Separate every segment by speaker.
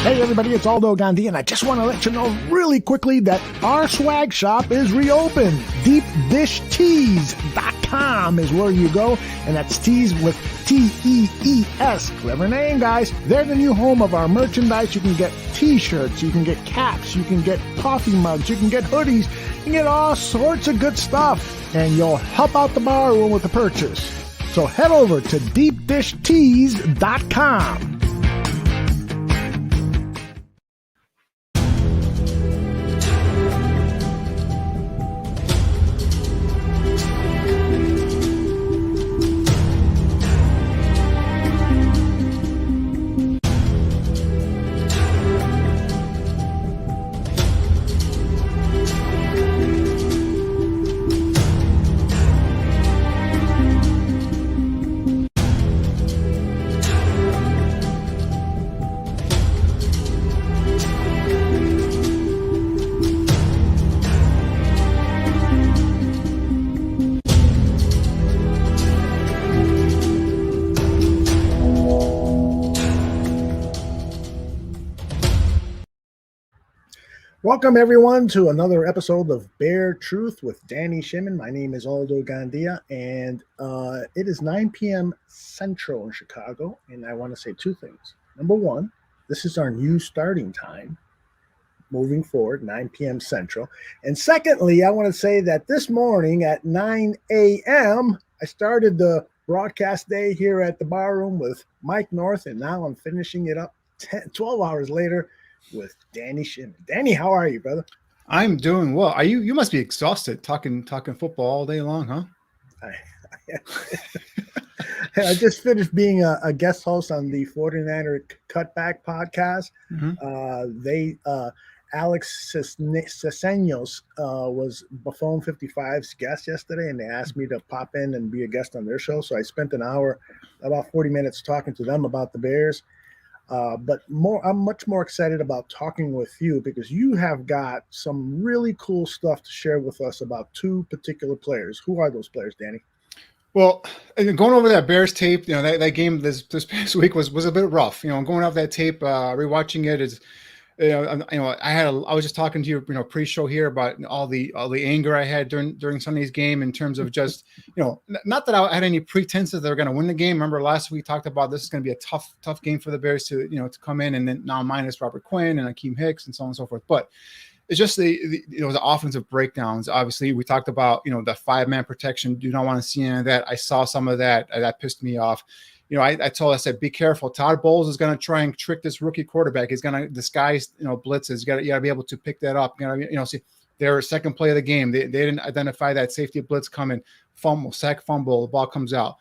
Speaker 1: Hey everybody, it's Aldo Gandhi, and I just want to let you know really quickly that our swag shop is reopened. DeepDishTees.com is where you go, and that's tees with T-E-E-S. Clever name, guys. They're the new home of our merchandise. You can get t-shirts, you can get caps, you can get coffee mugs, you can get hoodies, you can get all sorts of good stuff, and you'll help out the bar room with the purchase. So head over to DeepDishTees.com. Welcome, everyone, to another episode of Bare Truth with Danny Shimon. My name is Aldo Gandia, and it is 9 p.m. Central in Chicago, and I want to say two things. Number one, this is our new starting time moving forward, 9 p.m. Central. And secondly, I want to say that this morning at 9 a.m., I started the broadcast day here at the bar room with Mike North, and now I'm finishing it up 12 hours later with Danny Shimon. Danny, how are you, brother?
Speaker 2: I'm doing well. Are you? You must be exhausted talking football all day long, huh?
Speaker 1: I just finished being a guest host on the 49er Cutback podcast. Mm-hmm. Alex Ceseños was Buffon 55's guest yesterday, and they asked me to pop in and be a guest on their show. So I spent an hour, about 40 minutes, talking to them about the Bears. But I'm much more excited about talking with you because you have got some really cool stuff to share with us about two particular players. Who are those players, Danny?
Speaker 2: Well, going over that Bears tape, that game this past week was a bit rough. Going off that tape, rewatching it is, I was just talking to you, pre-show here about all the anger I had during Sunday's game in terms of just, not that I had any pretense that they were going to win the game. Remember last week we talked about this is going to be a tough game for the Bears to come in, and then now minus Robert Quinn and Akeem Hicks and so on and so forth. But it's just the offensive breakdowns. Obviously, we talked about the 5-man protection. Do not want to see any of that. I saw some of that. That pissed me off. I said, be careful. Todd Bowles is going to try and trick this rookie quarterback. He's going to disguise, blitzes. You got to be able to pick that up. See their second play of the game. They didn't identify that safety blitz coming, sack fumble, the ball comes out.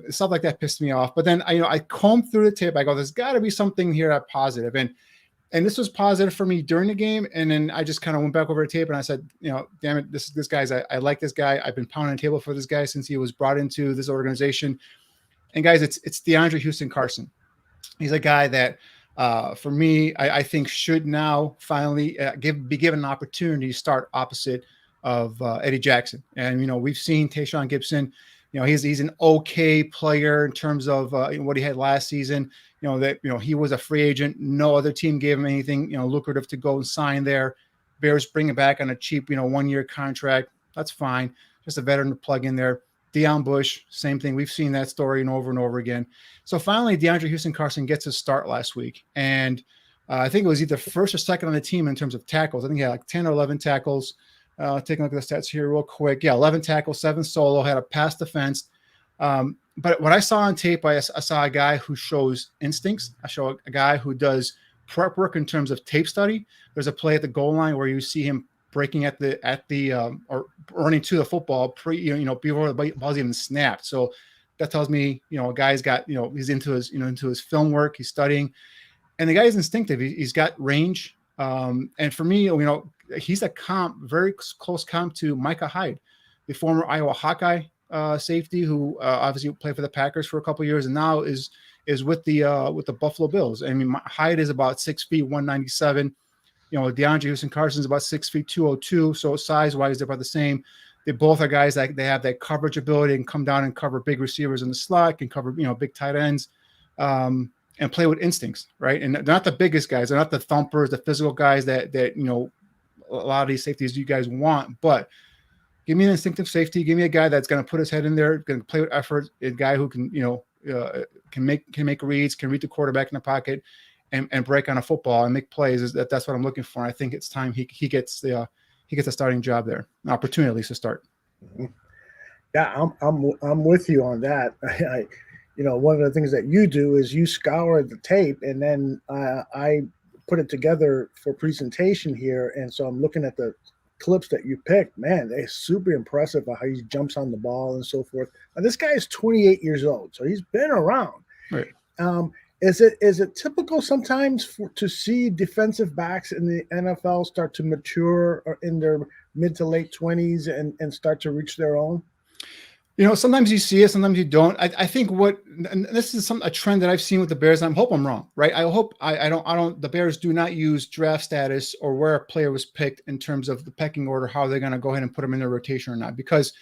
Speaker 2: Stuff like that pissed me off. But then I combed through the tape. I go, there's got to be something here that's positive. And this was positive for me during the game. And then I just kind of went back over the tape and I said, damn it, this guy's, I like this guy. I've been pounding the table for this guy since he was brought into this organization. And guys, it's DeAndre Houstin-Carson. He's a guy that, for me, I think should now finally be given an opportunity to start opposite of Eddie Jackson. And we've seen Tayshaun Gibson. He's an okay player in terms of what he had last season. He was a free agent. No other team gave him anything lucrative to go and sign there. Bears bring him back on a cheap 1-year contract. That's fine. Just a veteran to plug in there. Deion Bush, same thing. We've seen that story over and over again. So finally, DeAndre Houston-Carson gets his start last week. And I think it was either first or second on the team in terms of tackles. I think he had like 10 or 11 tackles. Taking a look at the stats here real quick. Yeah, 11 tackles, 7 solo, had a pass defense. But what I saw on tape, I saw a guy who shows instincts. I saw a guy who does prep work in terms of tape study. There's a play at the goal line where you see him breaking at the or running to the football before the ball's even snapped. So that tells me a guy's got he's into his film work, he's studying, and the guy is instinctive. He's got range, and for me, he's a very close comp to Micah Hyde, the former Iowa Hawkeye safety who obviously played for the Packers for a couple of years and now is with the Buffalo Bills. I mean, Hyde is about 6 feet 197. DeAndre Houston-Carson is about 6 feet 202. So size-wise, they're about the same. They both are guys that they have that coverage ability and come down and cover big receivers in the slot, can cover big tight ends. And and play with instincts, right? And they're not the biggest guys. They're not the thumpers, the physical guys that a lot of these safeties you guys want. But give me an instinctive safety. Give me a guy that's going to put his head in there, going to play with effort, a guy who can, can make reads, can read the quarterback in the pocket, and break on a football and make plays. That's what I'm looking for. I think it's time he gets a starting job there, an opportunity at least to start.
Speaker 1: Mm-hmm. Yeah, I'm with you on that. One of the things that you do is you scour the tape, and then I put it together for presentation here. And so I'm looking at the clips that you picked. Man, they're super impressive how he jumps on the ball and so forth. Now, this guy is 28 years old, so he's been around.
Speaker 2: Right.
Speaker 1: Is it typical sometimes to see defensive backs in the NFL start to mature or in their mid to late 20s and start to reach their own?
Speaker 2: Sometimes you see it, sometimes you don't. I think and this is a trend that I've seen with the Bears. And I hope I'm wrong, right? I hope the Bears do not use draft status or where a player was picked in terms of the pecking order, how they're going to go ahead and put him in their rotation or not. Because,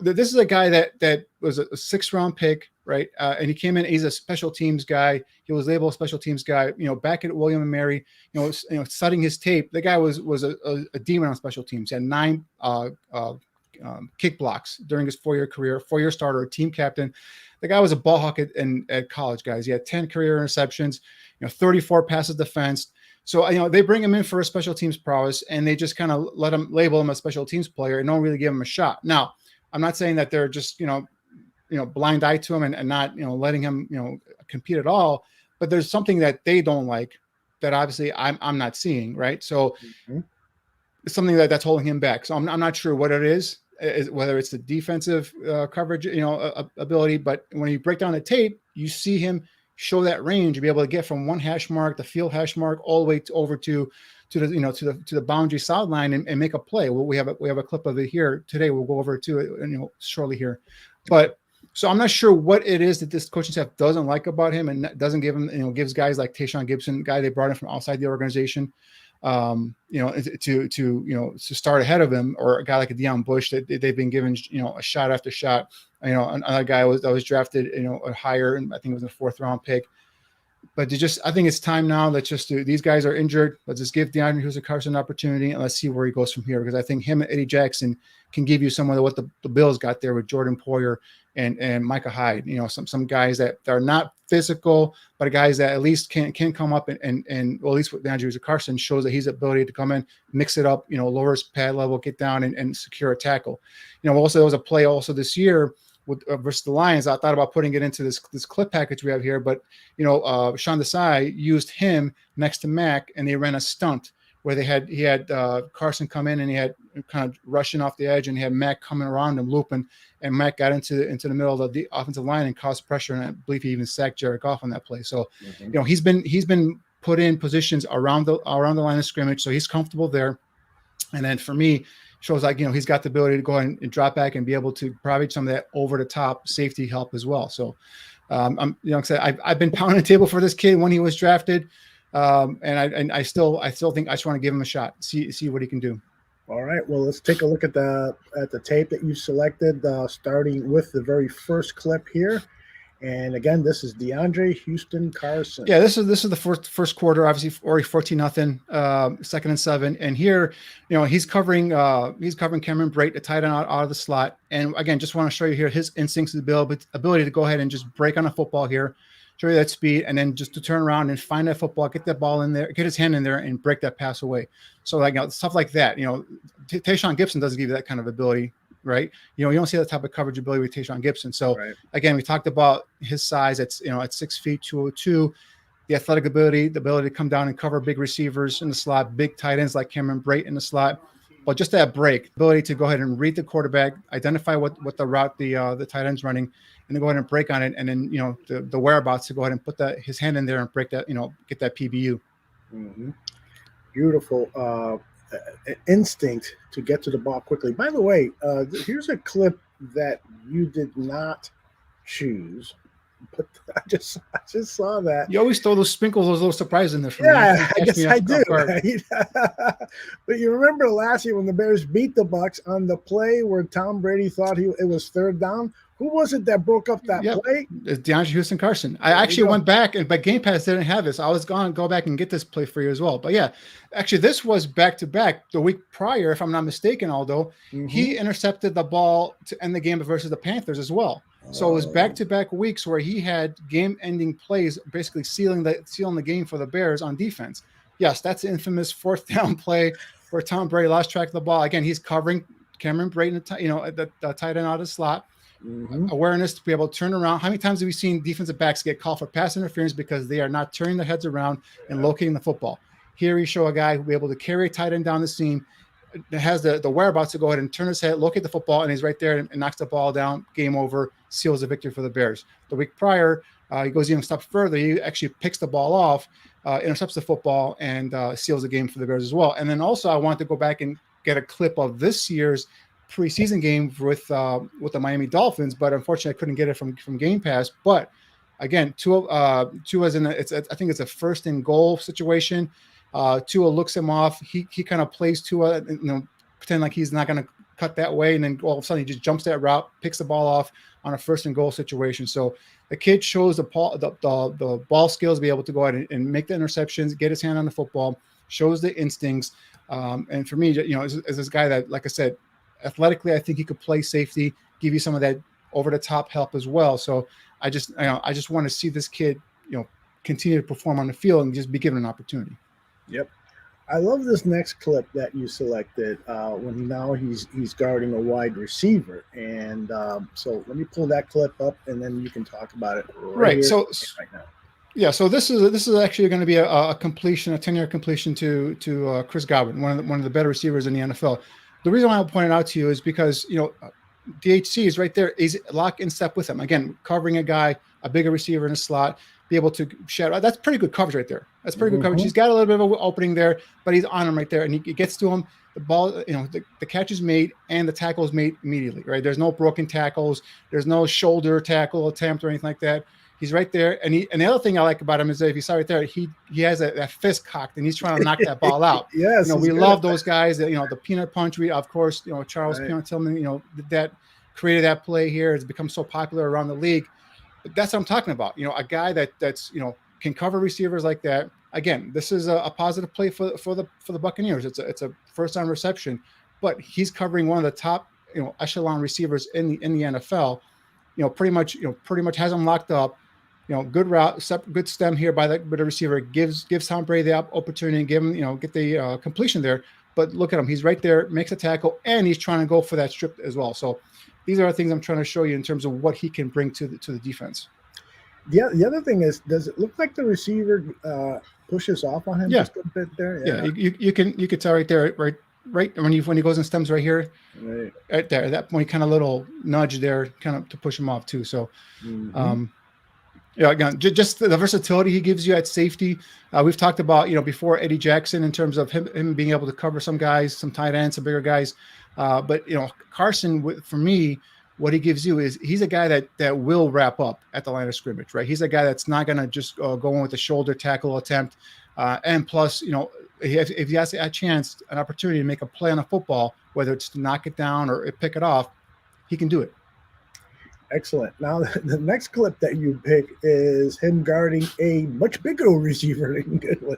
Speaker 2: this is a guy that was a 6th-round pick, right? And he came in, he's a special teams guy. He was labeled a special teams guy, back at William and Mary, studying his tape. The guy was a demon on special teams. He had 9 kick blocks during his 4-year career, 4-year starter, a team captain. The guy was a ball hawk at college, guys. He had 10 career interceptions, 34 passes defensed. So, they bring him in for a special teams prowess, and they just kind of label him a special teams player and don't really give him a shot. Now, I'm not saying that they're just, blind eye to him and not, letting him, compete at all, but there's something that they don't like that obviously I'm not seeing. Right. So it's something that's holding him back. So I'm not sure what it is, whether it's the defensive coverage, ability, but when you break down the tape, you see him show that range, be able to get from one hash mark, the field hash mark, all the way over to the boundary sideline and make a play. Well, we have a clip of it here today. We'll go over to it, shortly here. But so I'm not sure what it is that this coaching staff doesn't like about him and doesn't give him, gives guys like Tayshaun Gibson, guy they brought in from outside the organization, to start ahead of him, or a guy like a Deion Bush that they've been given, a shot after shot. Another guy that was drafted, higher, and I think it was a 4th-round pick. But I think it's time now. Let's just do. These guys are injured. Let's just give DeAndre Houston-Carson an opportunity, and let's see where he goes from here. Because I think him and Eddie Jackson can give you some of what the Bills got there with Jordan Poyer and Micah Hyde. Some guys that are not physical, but guys that at least can come up and well, at least with DeAndre Houston-Carson shows that he's ability to come in, mix it up, lower his pad level, get down and secure a tackle. Also there was a play also this year with versus the Lions. I thought about putting it into this clip package we have here, but Sean Desai used him next to Mac, and they ran a stunt where he had Carson come in, and he had kind of rushing off the edge, and he had Mac coming around him looping, and Mac got into the middle of the offensive line and caused pressure, and I believe he even sacked Jared Goff on that play. So he's been put in positions around the line of scrimmage, so he's comfortable there. And then for me, shows like, he's got the ability to go ahead and drop back and be able to provide some of that over the top safety help as well. So I'm, I've been pounding the table for this kid when he was drafted. And I still think I just want to give him a shot, see what he can do.
Speaker 1: All right. Well, let's take a look at the tape that you selected, starting with the very first clip here. And again, this is DeAndre Houstin-Carson.
Speaker 2: Yeah, this is the first quarter. Obviously, already 14-0, 2nd and 7. And here, he's covering Cameron Brate, the tight end out of the slot. And again, just want to show you here his instincts, his ability to go ahead and just break on a football here, show you that speed, and then just to turn around and find that football, get that ball in there, get his hand in there, and break that pass away. So stuff like that. Tayshaun Gibson doesn't give you that kind of ability. Right. You don't see that type of coverage ability with Tayshaun Gibson. So Again, we talked about his size. It's, at 6 feet, 202, the athletic ability, the ability to come down and cover big receivers in the slot, big tight ends like Cameron Brate in the slot. But just that break, ability to go ahead and read the quarterback, identify what the route the tight end's running, and then go ahead and break on it. And then, the whereabouts to go ahead and put his hand in there and break that, get that PBU.
Speaker 1: Mm-hmm. Beautiful. Instinct to get to the ball quickly. By the way, here's a clip that you did not choose, but I just saw that.
Speaker 2: You always throw those sprinkles, those little surprises in there for
Speaker 1: me. I guess I do. But you remember last year when the Bears beat the Bucs on the play where Tom Brady thought it was 3rd down? Who was it that broke up that
Speaker 2: Yep.
Speaker 1: play?
Speaker 2: It's DeAndre Houston-Carson. I actually went back, but Game Pass didn't have this. I was going to go back and get this play for you as well. But yeah, actually, this was back-to-back the week prior, if I'm not mistaken, although he intercepted the ball to end the game versus the Panthers as well. So it was back-to-back weeks where he had game-ending plays, basically sealing the game for the Bears on defense. Yes, that's the infamous fourth down play where Tom Brady lost track of the ball. Again, he's covering Cameron Brayton, the tight end out of the slot. Awareness to be able to turn around. How many times have we seen defensive backs get called for pass interference because they are not turning their heads around and locating the football? Here we show a guy who will be able to carry a tight end down the seam, that has the whereabouts to go ahead and turn his head, locate the football, and he's right there and knocks the ball down. Game over, seals the victory for the Bears. The week prior, he goes even a step further. He actually picks the ball off, intercepts the football, and seals the game for the Bears as well. And then also, I want to go back and get a clip of this year's preseason game with the Miami Dolphins, but unfortunately I couldn't get it from Game Pass. But again, Tua is in I think it's a first and goal situation. Tua looks him off. He kind of plays Tua, pretend like he's not going to cut that way, and then all of a sudden he just jumps that route, picks the ball off on a first and goal situation. So the kid shows the ball skills to be able to go ahead and make the interceptions, get his hand on the football, shows the instincts. And for me, as this guy that, like I said, athletically, I think he could play safety, give you some of that over the top help as well. So I just want to see this kid, continue to perform on the field and just be given an opportunity.
Speaker 1: Yep. I love this next clip that you selected when now he's guarding a wide receiver. And so let me pull that clip up and then you can talk about it right now.
Speaker 2: Yeah, so this is actually going to be a completion, a 10-yard completion to Chris Godwin, one of the better receivers in the NFL. The reason why I'll point it out to you is because, DHC is right there. He's lock in step with him. Again, covering a guy, a bigger receiver in a slot, be able to shadow. That's pretty good coverage right there. That's pretty good coverage. He's got a little bit of an opening there, but he's on him right there. And he gets to him. The ball, the catch is made and the tackle is made immediately, right? There's no broken tackles. There's no shoulder tackle attempt or anything like that. He's right there. And the other thing I like about him is that if you saw right there, he has that fist cocked and he's trying to knock that ball out.
Speaker 1: Yes.
Speaker 2: We love those guys that, the peanut punch. We, of course, Charles Peanut Tillman, that created that play here. It's become so popular around the league. But that's what I'm talking about. A guy that's can cover receivers like that. Again, this is a positive play for the Buccaneers. It's a first down reception, but he's covering one of the top, echelon receivers in the NFL. Pretty much has him locked up. Good route, good stem here by the receiver, gives Tom Brady the opportunity and give him, get the completion there. But look at him. He's right there, makes a tackle, and he's trying to go for that strip as well. So these are the things I'm trying to show you in terms of what he can bring to the defense. Yeah,
Speaker 1: the other thing is, does it look like the receiver pushes off on him just a bit there?
Speaker 2: Yeah, you can tell right there, right when he goes and stems right here, right there. At that point, kind of little nudge there, kind of to push him off too. So, again, just the versatility he gives you at safety. We've talked about, before Eddie Jackson in terms of him being able to cover some guys, some tight ends, some bigger guys. But Carson, for me, what he gives you is he's a guy that will wrap up at the line of scrimmage, right? He's a guy that's not going to just go in with a shoulder tackle attempt. And plus, if he has a chance, an opportunity to make a play on a football, whether it's to knock it down or pick it off, he can do it.
Speaker 1: Excellent. Now, the next clip that you pick is him guarding a much bigger receiver than Goodwin.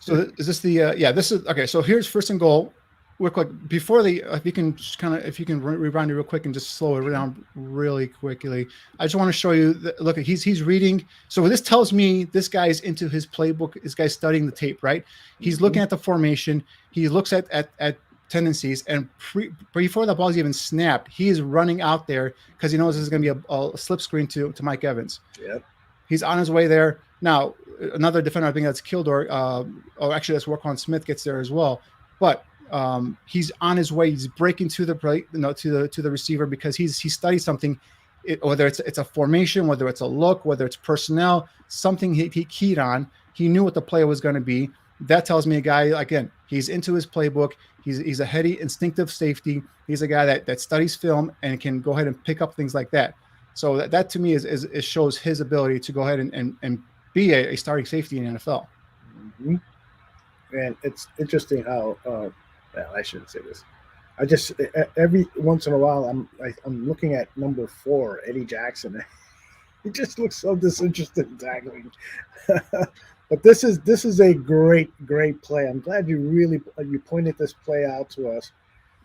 Speaker 2: So is this this is okay. So here's first and goal. Real quick, before if you can rewind it real quick and just slow it down really quickly. I just want to show you look, he's reading. So this tells me this guy's into his playbook. This guy's studying the tape, right? He's looking at the formation. He looks at tendencies, and before the ball's even snapped, he is running out there because he knows this is going to be a slip screen to Mike Evans.
Speaker 1: Yep.
Speaker 2: He's on his way there. Now, another defender, I think that's Kildor, or actually that's Warquan Smith gets there as well. But he's on his way. He's breaking to the receiver because he studied something, whether it's a formation, whether it's a look, whether it's personnel, something he keyed on. He knew what the play was going to be. That tells me a guy, again, he's into his playbook. He's a heady, instinctive safety. He's a guy that studies film and can go ahead and pick up things like that. So that to me is shows his ability to go ahead and be a starting safety in the NFL.
Speaker 1: And it's interesting how, I shouldn't say this. I just every once in a while I'm looking at number 4, Eddie Jackson. He just looks so disinterested in tackling. But this is a great play. I'm glad you pointed this play out to us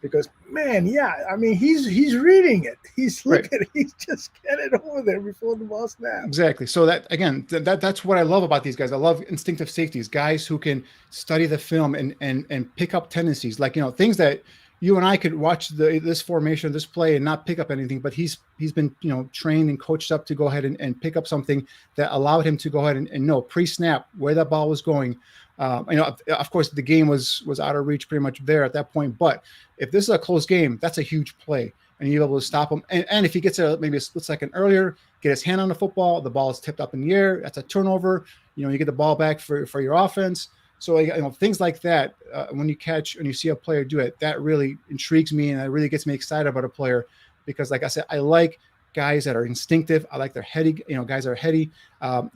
Speaker 1: because man, yeah, I mean he's reading it. He's
Speaker 2: Right.
Speaker 1: looking. He's just getting it over there before the ball snaps.
Speaker 2: Exactly. So that again, that's what I love about these guys. I love instinctive safeties, guys who can study the film and pick up tendencies, like things that you and I could watch this formation, this play, and not pick up anything. But he's been trained and coached up to go ahead and pick up something that allowed him to go ahead and know pre-snap where that ball was going. Of course, the game was out of reach pretty much there at that point. But if this is a close game, that's a huge play, and you're able to stop him. And if he gets maybe a split second earlier, get his hand on the football, the ball is tipped up in the air. That's a turnover. You get the ball back for your offense. So things like that, when you see a player do it, that really intrigues me, and it really gets me excited about a player because, like I said, I like guys that are instinctive. I like their heady, guys that are heady,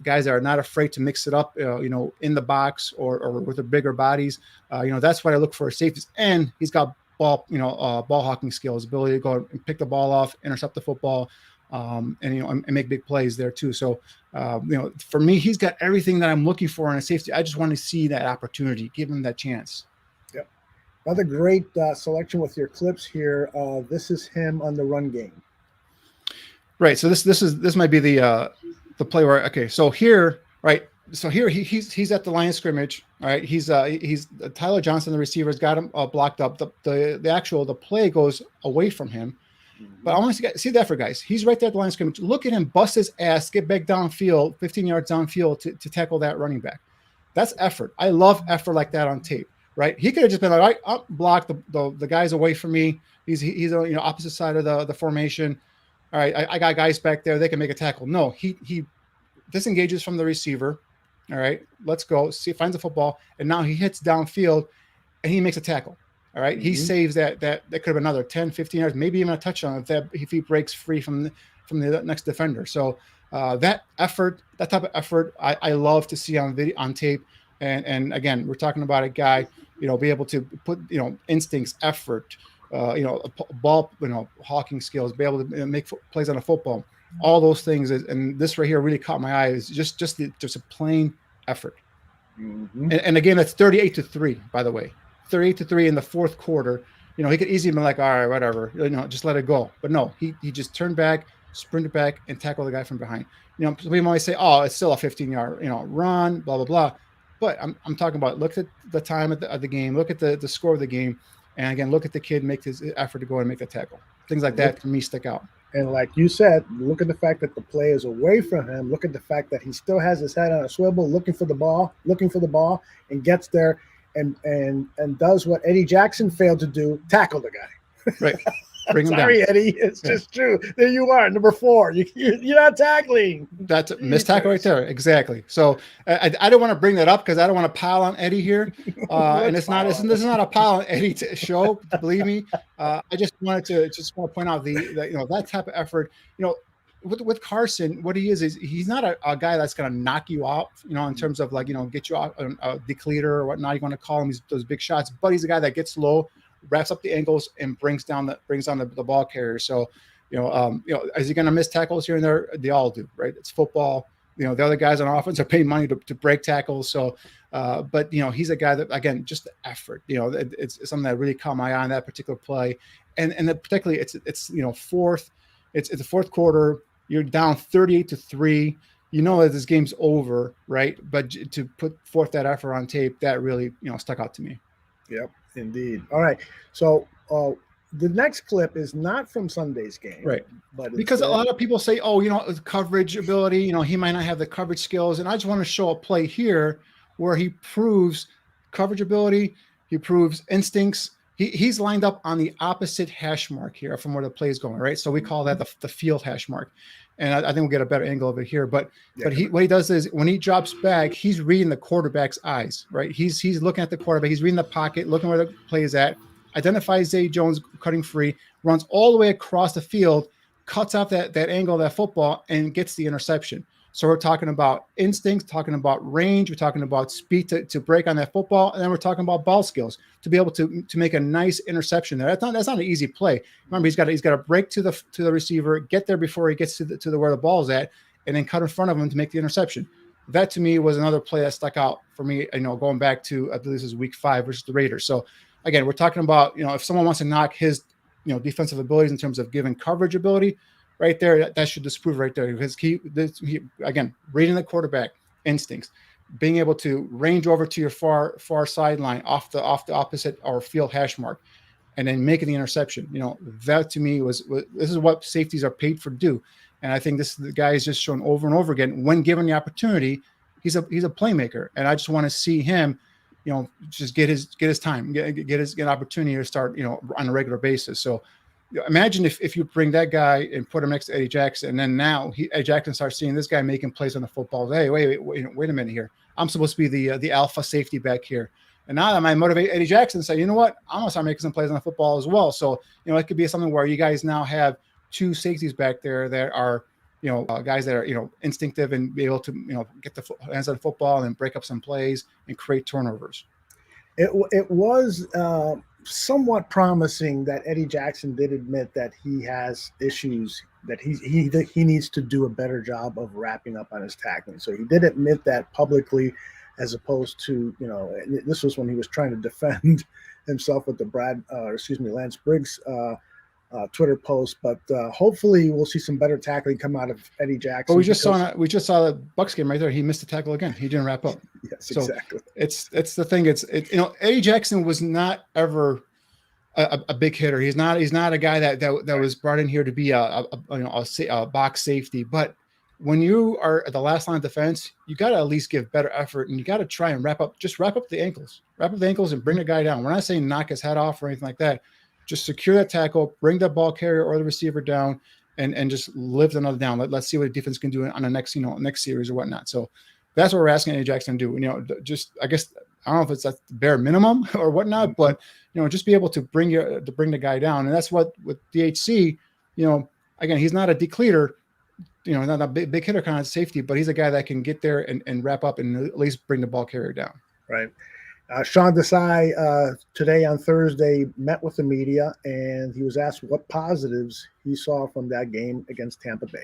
Speaker 2: guys that are not afraid to mix it up, in the box or with their bigger bodies. That's what I look for safeties. And he's got ball hawking skills, ability to go and pick the ball off, intercept the football, and make big plays there too. So, for me, he's got everything that I'm looking for in a safety. I just want to see that opportunity, give him that chance.
Speaker 1: Yep. Another great selection with your clips here. This is him on the run game.
Speaker 2: Right. So this might be the play where, okay. So here, right. So here he's at the line of scrimmage. All right. He's Tyler Johnson, the receiver, has got him blocked up. The play goes away from him. But I want to see the effort, guys. He's right there at the line of scrimmage. Look at him bust his ass, get back downfield, 15 yards downfield to tackle that running back. That's effort. I love effort like that on tape, right? He could have just been like, all right, up, block the guys away from me. He's on opposite side of the formation. All right, I got guys back there. They can make a tackle. No, he disengages from the receiver. All right, let's go. Finds the football, and now he hits downfield, and he makes a tackle. All right. He saves that could have been another 10, 15 yards, maybe even a touchdown if he breaks free from the next defender. So that effort, that type of effort, I love to see on tape. And again, we're talking about a guy, be able to put, instincts, effort, ball, hawking skills, be able to make plays on a football, all those things. And this right here really caught my eye is just a plain effort. Mm-hmm. And again, that's 38-3, by the way. 38-3 in the fourth quarter. He could easily be like, all right, whatever, just let it go. But no, he just turned back, sprinted back, and tackled the guy from behind. We might say, oh, it's still a 15-yard, run, blah, blah, blah. But I'm talking about, look at the time of the game, look at the score of the game. And again, look at the kid make his effort to go and make the tackle. Things like that to me stick out.
Speaker 1: And like you said, look at the fact that the play is away from him. Look at the fact that he still has his head on a swivel, looking for the ball, and gets there. And does what Eddie Jackson failed to do, tackle the guy.
Speaker 2: Right. Bring him
Speaker 1: Sorry,
Speaker 2: down.
Speaker 1: Eddie. It's just true. There you are, number 4. You're not tackling.
Speaker 2: That's a missed tackle right there. Exactly. So I don't want to bring that up because I don't want to pile on Eddie here. And this is not a pile on Eddie show. Believe me. I just want to point out that type of effort. With Carson, what he is he's not a guy that's going to knock you out, in terms of get you out a decleater or whatnot you want to call him, those big shots. But he's a guy that gets low, wraps up the ankles, and brings down the ball carrier. So, is he going to miss tackles here and there? They all do, right? It's football. The other guys on offense are paying money to break tackles. So, but he's a guy that, again, just the effort. It's something that really caught my eye on that particular play, and particularly it's fourth. It's the fourth quarter. You're down 38-3. That this game's over, right? But to put forth that effort on tape, that really, stuck out to me.
Speaker 1: Yep, indeed. All right. So the next clip is not from Sunday's game.
Speaker 2: Right. But because a lot of people say, coverage ability, he might not have the coverage skills. And I just want to show a play here where he proves coverage ability. He proves instincts. He's lined up on the opposite hash mark here from where the play is going, right? So we call that the field hash mark. And I think we'll get a better angle of it here. But what he does is when he drops back, he's reading the quarterback's eyes, right? He's looking at the quarterback. He's reading the pocket, looking where the play is at, identifies Zay Jones cutting free, runs all the way across the field, cuts off that angle of that football and gets the interception. So we're talking about instincts, talking about range, we're talking about speed to break on that football, and then we're talking about ball skills to be able to make a nice interception there. That's not an easy play. Remember, he's got to break to the receiver, get there before he gets to the where the ball's at, and then cut in front of him to make the interception. That to me was another play that stuck out for me. Going back to, I believe this is week 5 versus the Raiders. So again, we're talking about if someone wants to knock his defensive abilities in terms of giving coverage ability. Right there, that should disprove right there, because he again, reading the quarterback instincts, being able to range over to your far sideline off the opposite or field hash mark, and then making the interception. That to me was this is what safeties are paid for to do, and I think this the guy is just shown over and over again when given the opportunity, he's a playmaker, and I just want to see him, just get his time, get an opportunity to start, on a regular basis. So. Imagine if you bring that guy and put him next to Eddie Jackson, and then now Eddie Jackson starts seeing this guy making plays on the football. Hey, wait a minute here. I'm supposed to be the alpha safety back here. And now I might motivate Eddie Jackson and say, you know what? I'm going to start making some plays on the football as well. So, it could be something where you guys now have 2 safeties back there that are, guys that are, instinctive and be able to, get the hands on the football and break up some plays and create turnovers.
Speaker 1: It was somewhat promising that Eddie Jackson did admit that he has issues, that he needs to do a better job of wrapping up on his tackling. So he did admit that publicly, as opposed to, this was when he was trying to defend himself with the Lance Briggs Twitter post. But hopefully we'll see some better tackling come out of Eddie Jackson.
Speaker 2: But we just saw the Bucs game right there. He missed the tackle again. He didn't wrap up.
Speaker 1: Yes, so exactly.
Speaker 2: It's the thing. Eddie Jackson was not ever a big hitter. He's not a guy that was brought in here to be a box safety. But when you are at the last line of defense, you got to at least give better effort, and you got to try and wrap up the ankles and bring the guy down. We're not saying knock his head off or anything like that. Just secure that tackle, bring the ball carrier or the receiver down, and just live another down. Let's see what the defense can do on the next series or whatnot. So that's what we're asking Eddie Jackson to do. Just I guess I don't know if it's at the bare minimum or whatnot, but just be able to bring the guy down. And that's what with DHC. Again, he's not a decleater, not a big hitter kind of safety, but he's a guy that can get there and wrap up and at least bring the ball carrier down.
Speaker 1: Right. Sean Desai today on Thursday met with the media, and he was asked what positives he saw from that game against Tampa Bay.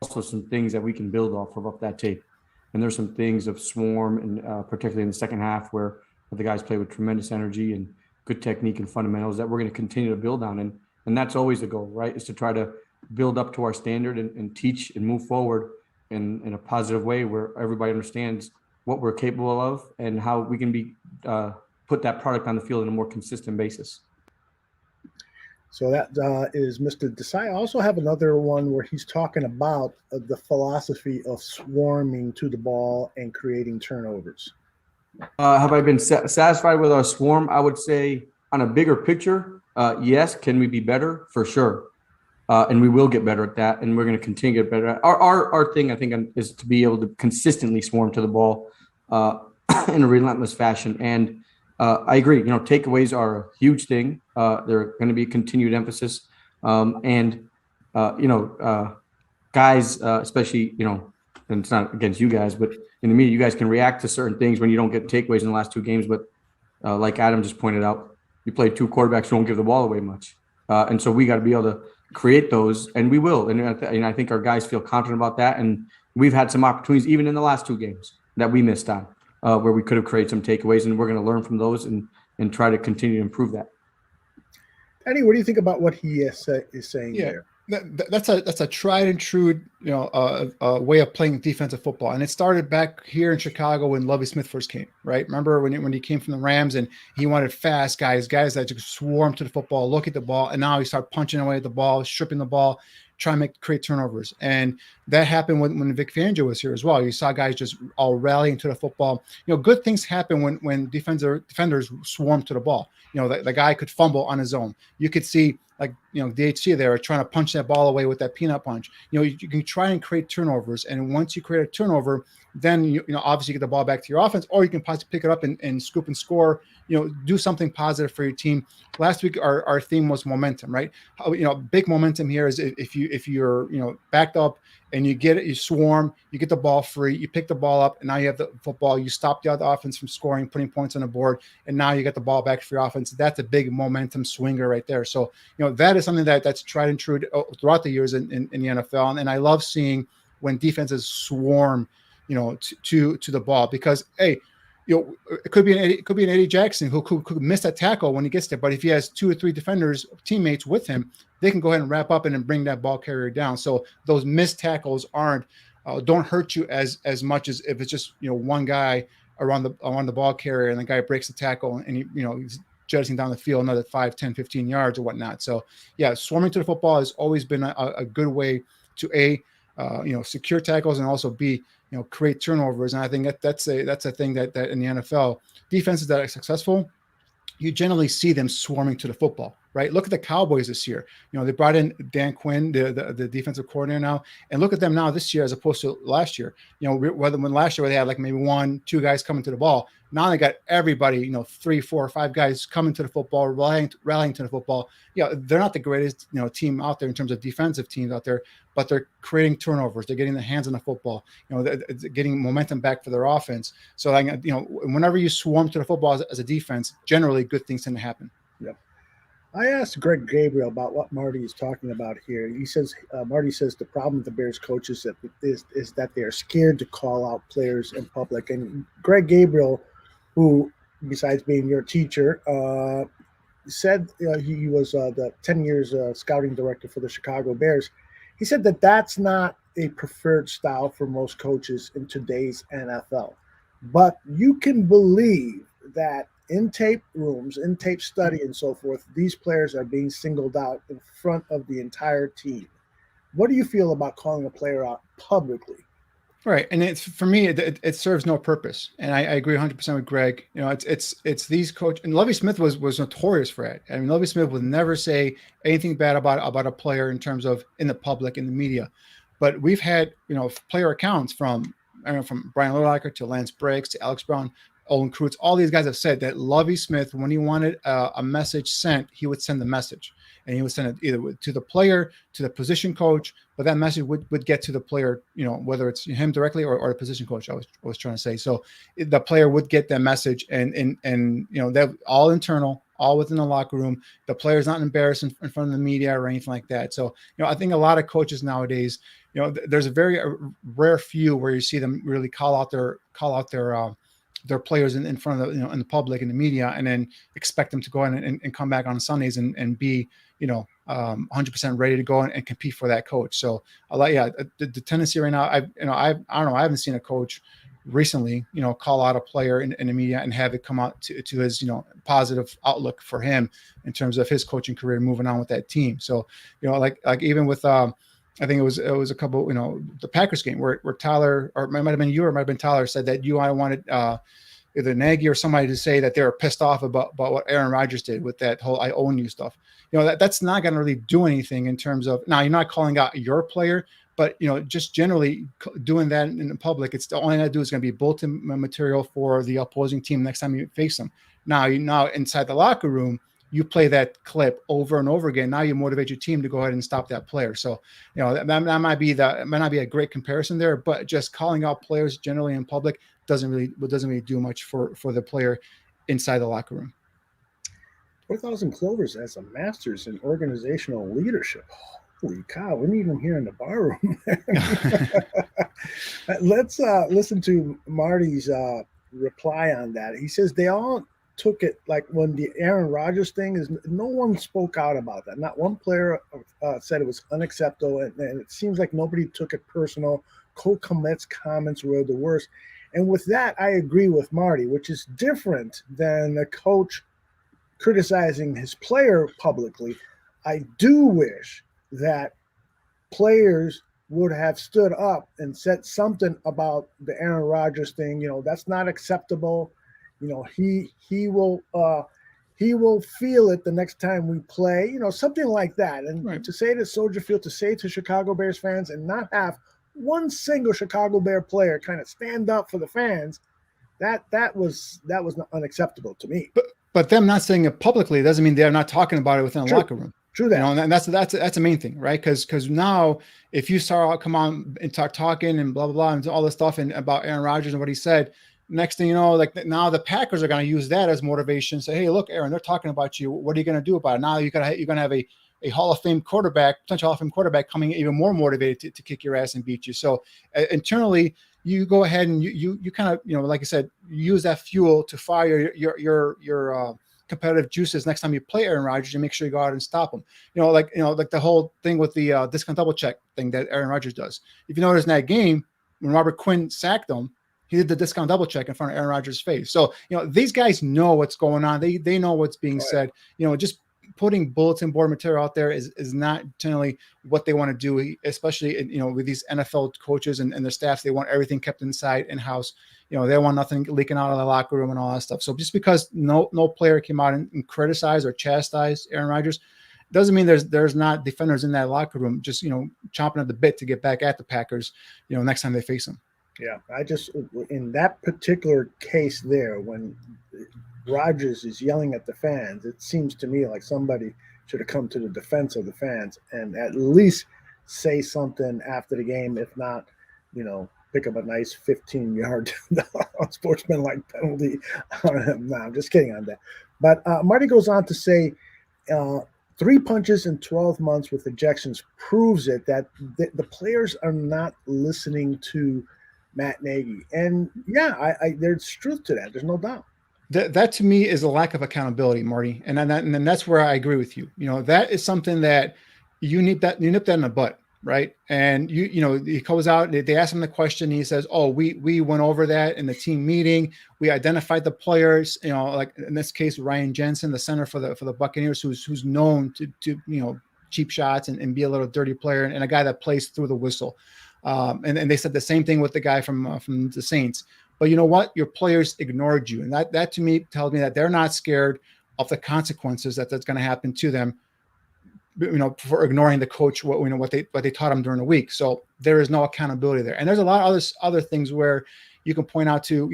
Speaker 3: Also some things that we can build off of that tape. And there's some things of swarm, and particularly in the second half where the guys play with tremendous energy and good technique and fundamentals that we're going to continue to build on. And that's always the goal, right? Is to try to build up to our standard and teach and move forward in a positive way where everybody understands what we're capable of and how we can be put that product on the field on a more consistent basis.
Speaker 1: So that is Mr. Desai. I also have another one where he's talking about the philosophy of swarming to the ball and creating turnovers.
Speaker 3: Have I been satisfied with our swarm? I would say on a bigger picture, yes. Can we be better? For sure. And we will get better at that, and we're going to continue to get better at our thing, I think, is to be able to consistently swarm to the ball in a relentless fashion. And I agree, takeaways are a huge thing. They're going to be a continued emphasis. Guys, especially, and it's not against you guys, but in the media, you guys can react to certain things when you don't get takeaways in the last 2 games. But like Adam just pointed out, you play 2 quarterbacks who don't give the ball away much. And so we got to be able to create those, and we will. And I think our guys feel confident about that. And we've had some opportunities, even in the last 2 games, that we missed on, where we could have created some takeaways, and we're going to learn from those and try to continue to improve that.
Speaker 1: Eddie, what do you think about what he is saying there?
Speaker 2: That's a tried and true, way of playing defensive football, and it started back here in Chicago when Lovie Smith first came. Right? Remember when he came from the Rams and he wanted fast guys that just swarm to the football, look at the ball, and now he started punching away at the ball, stripping the ball, trying to create turnovers. And that happened when Vic Fangio was here as well. You saw guys just all rallying to the football. Good things happen when defenders swarm to the ball. The guy could fumble on his own. You could see DHC there trying to punch that ball away with that peanut punch. You can try and create turnovers, and once you create a turnover, then you obviously get the ball back to your offense, or you can possibly pick it up and scoop and score. Do something positive for your team. Last week our theme was momentum, right? Big momentum here is if you're backed up and you get it, you swarm, you get the ball free, you pick the ball up, and now you have the football, you stop the other offense from scoring, putting points on the board, and now you get the ball back for your offense. That's a big momentum swinger right there. So that is something that's tried and true throughout the years in the NFL, and I love seeing when defenses swarm to the ball, because it could be an Eddie Jackson who could miss that tackle when he gets there, but if he has 2 or 3 defenders, teammates with him, they can go ahead and wrap up and then bring that ball carrier down. So those missed tackles don't hurt you as much as if it's just one guy around the ball carrier and the guy breaks the tackle and he's jetting down the field another 5, 10, 15 yards or whatnot. So yeah, swarming to the football has always been a good way to secure tackles and also B, create turnovers. And I think that's a thing that in the NFL, defenses that are successful, you generally see them swarming to the football, right? Look at the Cowboys this year. They brought in Dan Quinn, the defensive coordinator now, and look at them now this year as opposed to last year. When last year they had like maybe 1, 2 guys coming to the ball. Now they got everybody, 3, 4, 5 guys coming to the football, rallying to the football. They're not the greatest, team out there in terms of defensive teams out there, but they're creating turnovers. They're getting their hands on the football. They're getting momentum back for their offense. So, whenever you swarm to the football as a defense, generally good things tend to happen.
Speaker 1: Yeah. I asked Greg Gabriel about what Marty is talking about here. He says, Marty says the problem with the Bears coaches is that they are scared to call out players in public. And Greg Gabriel, who, besides being your teacher, said he was the 10 years scouting director for the Chicago Bears. He said that that's not a preferred style for most coaches in today's NFL. But you can believe that in tape rooms, in tape study and so forth, these players are being singled out in front of the entire team. What do you feel about calling a player out publicly?
Speaker 2: Right. And for me, it serves no purpose. And I agree 100% with Greg. It's these coach, and Lovie Smith was notorious for it. I mean, Lovie Smith would never say anything bad about a player in terms of in the public, in the media. But we've had, player accounts from Brian Urlacher to Lance Briggs to Alex Brown, Olin Kreutz. All these guys have said that Lovie Smith, when he wanted a message sent, he would send the message. And he would send it either to the player, to the position coach, but that message would get to the player, whether it's him directly or the position coach, I was trying to say. So the player would get that message and that all internal, all within the locker room. The player's not embarrassed in front of the media or anything like that. So, I think a lot of coaches nowadays, there's a very rare few where you see them really call out their players in front of in the public and the media, and then expect them to go in and come back on Sundays and be 100% ready to go and compete for that coach. So the tendency right now, I don't know, I haven't seen a coach recently call out a player in the media and have it come out to his positive outlook for him in terms of his coaching career moving on with that team. So like even with I think it was a couple, the Packers game where Tyler, or it might have been you or it might have been Tyler, said that I wanted either Nagy or somebody to say that they were pissed off about what Aaron Rodgers did with that whole "I own you" stuff. That's not going to really do anything in terms of, now you're not calling out your player, but just generally doing that in the public, it's the only thing I do is going to be bulletin material for the opposing team next time you face them. Now inside the locker room, you play that clip over and over again. Now you motivate your team to go ahead and stop that player. So, that might not be a great comparison there, but just calling out players generally in public doesn't really do much for the player inside the locker room.
Speaker 1: 4,000 Clovers as a master's in organizational leadership. Holy cow, we need him here in the bar room. Let's listen to Marty's reply on that. He says they all took it like when the Aaron Rodgers thing is, no one spoke out about that. Not one player said it was unacceptable, and it seems like nobody took it personal. Cole Kmet's comments were the worst. And with that, I agree with Marty, which is different than a coach criticizing his player publicly. I do wish that players would have stood up and said something about the Aaron Rodgers thing. That's not acceptable. He will feel it the next time we play. Something like that. And
Speaker 2: Right.
Speaker 1: to say to Soldier Field, to say to Chicago Bears fans, and not have one single Chicago Bear player kind of stand up for the fans, that was unacceptable to me.
Speaker 2: But them not saying it publicly doesn't mean they're not talking about it within the locker room.
Speaker 1: True that.
Speaker 2: And that's the main thing, right? Because now if you start come on and talking and blah blah blah and all this stuff and about Aaron Rodgers and what he said, next thing you know, like now the Packers are going to use that as motivation. Say, hey, look, Aaron, they're talking about you. What are you going to do about it? Now you're going to have a Hall of Fame quarterback, potential Hall of Fame quarterback, coming even more motivated to kick your ass and beat you. So internally, you go ahead and you kind of, like I said, use that fuel to fire your competitive juices next time you play Aaron Rodgers and make sure you go out and stop him. Like the whole thing with the discount double check thing that Aaron Rodgers does. If you notice in that game when Robert Quinn sacked him, he did the discount double check in front of Aaron Rodgers' face. So these guys know what's going on. They know what's being said. Just putting bulletin board material out there is not generally what they want to do, especially with these NFL coaches and their staffs. They want everything kept inside in-house. They want nothing leaking out of the locker room and all that stuff. So just because no player came out and criticized or chastised Aaron Rodgers doesn't mean there's not defenders in that locker room just chomping at the bit to get back at the Packers next time they face them.
Speaker 1: Yeah, I just, in that particular case there, when Rodgers is yelling at the fans, it seems to me like somebody should have come to the defense of the fans and at least say something after the game, if not, pick up a nice 15-yard unsportsmanlike penalty on him. No, I'm just kidding on that. But Marty goes on to say 3 punches in 12 months with ejections proves it that the players are not listening to Matt Nagy. And yeah, there's truth to that. There's no doubt.
Speaker 2: That to me is a lack of accountability, Marty. And then that's where I agree with you. That is something that you nip that in the butt, right? And he goes out, they ask him the question, he says, oh, we went over that in the team meeting. We identified the players, like in this case, Ryan Jensen, the center for the Buccaneers, who's known to cheap shots and be a little dirty player, and a guy that plays through the whistle. And they said the same thing with the guy from the Saints. But you know what? Your players ignored you. And that to me tells me that they're not scared of the consequences that's going to happen to them, for ignoring the coach, what they taught them during the week. So there is no accountability there. And there's a lot of other things where you can point out to,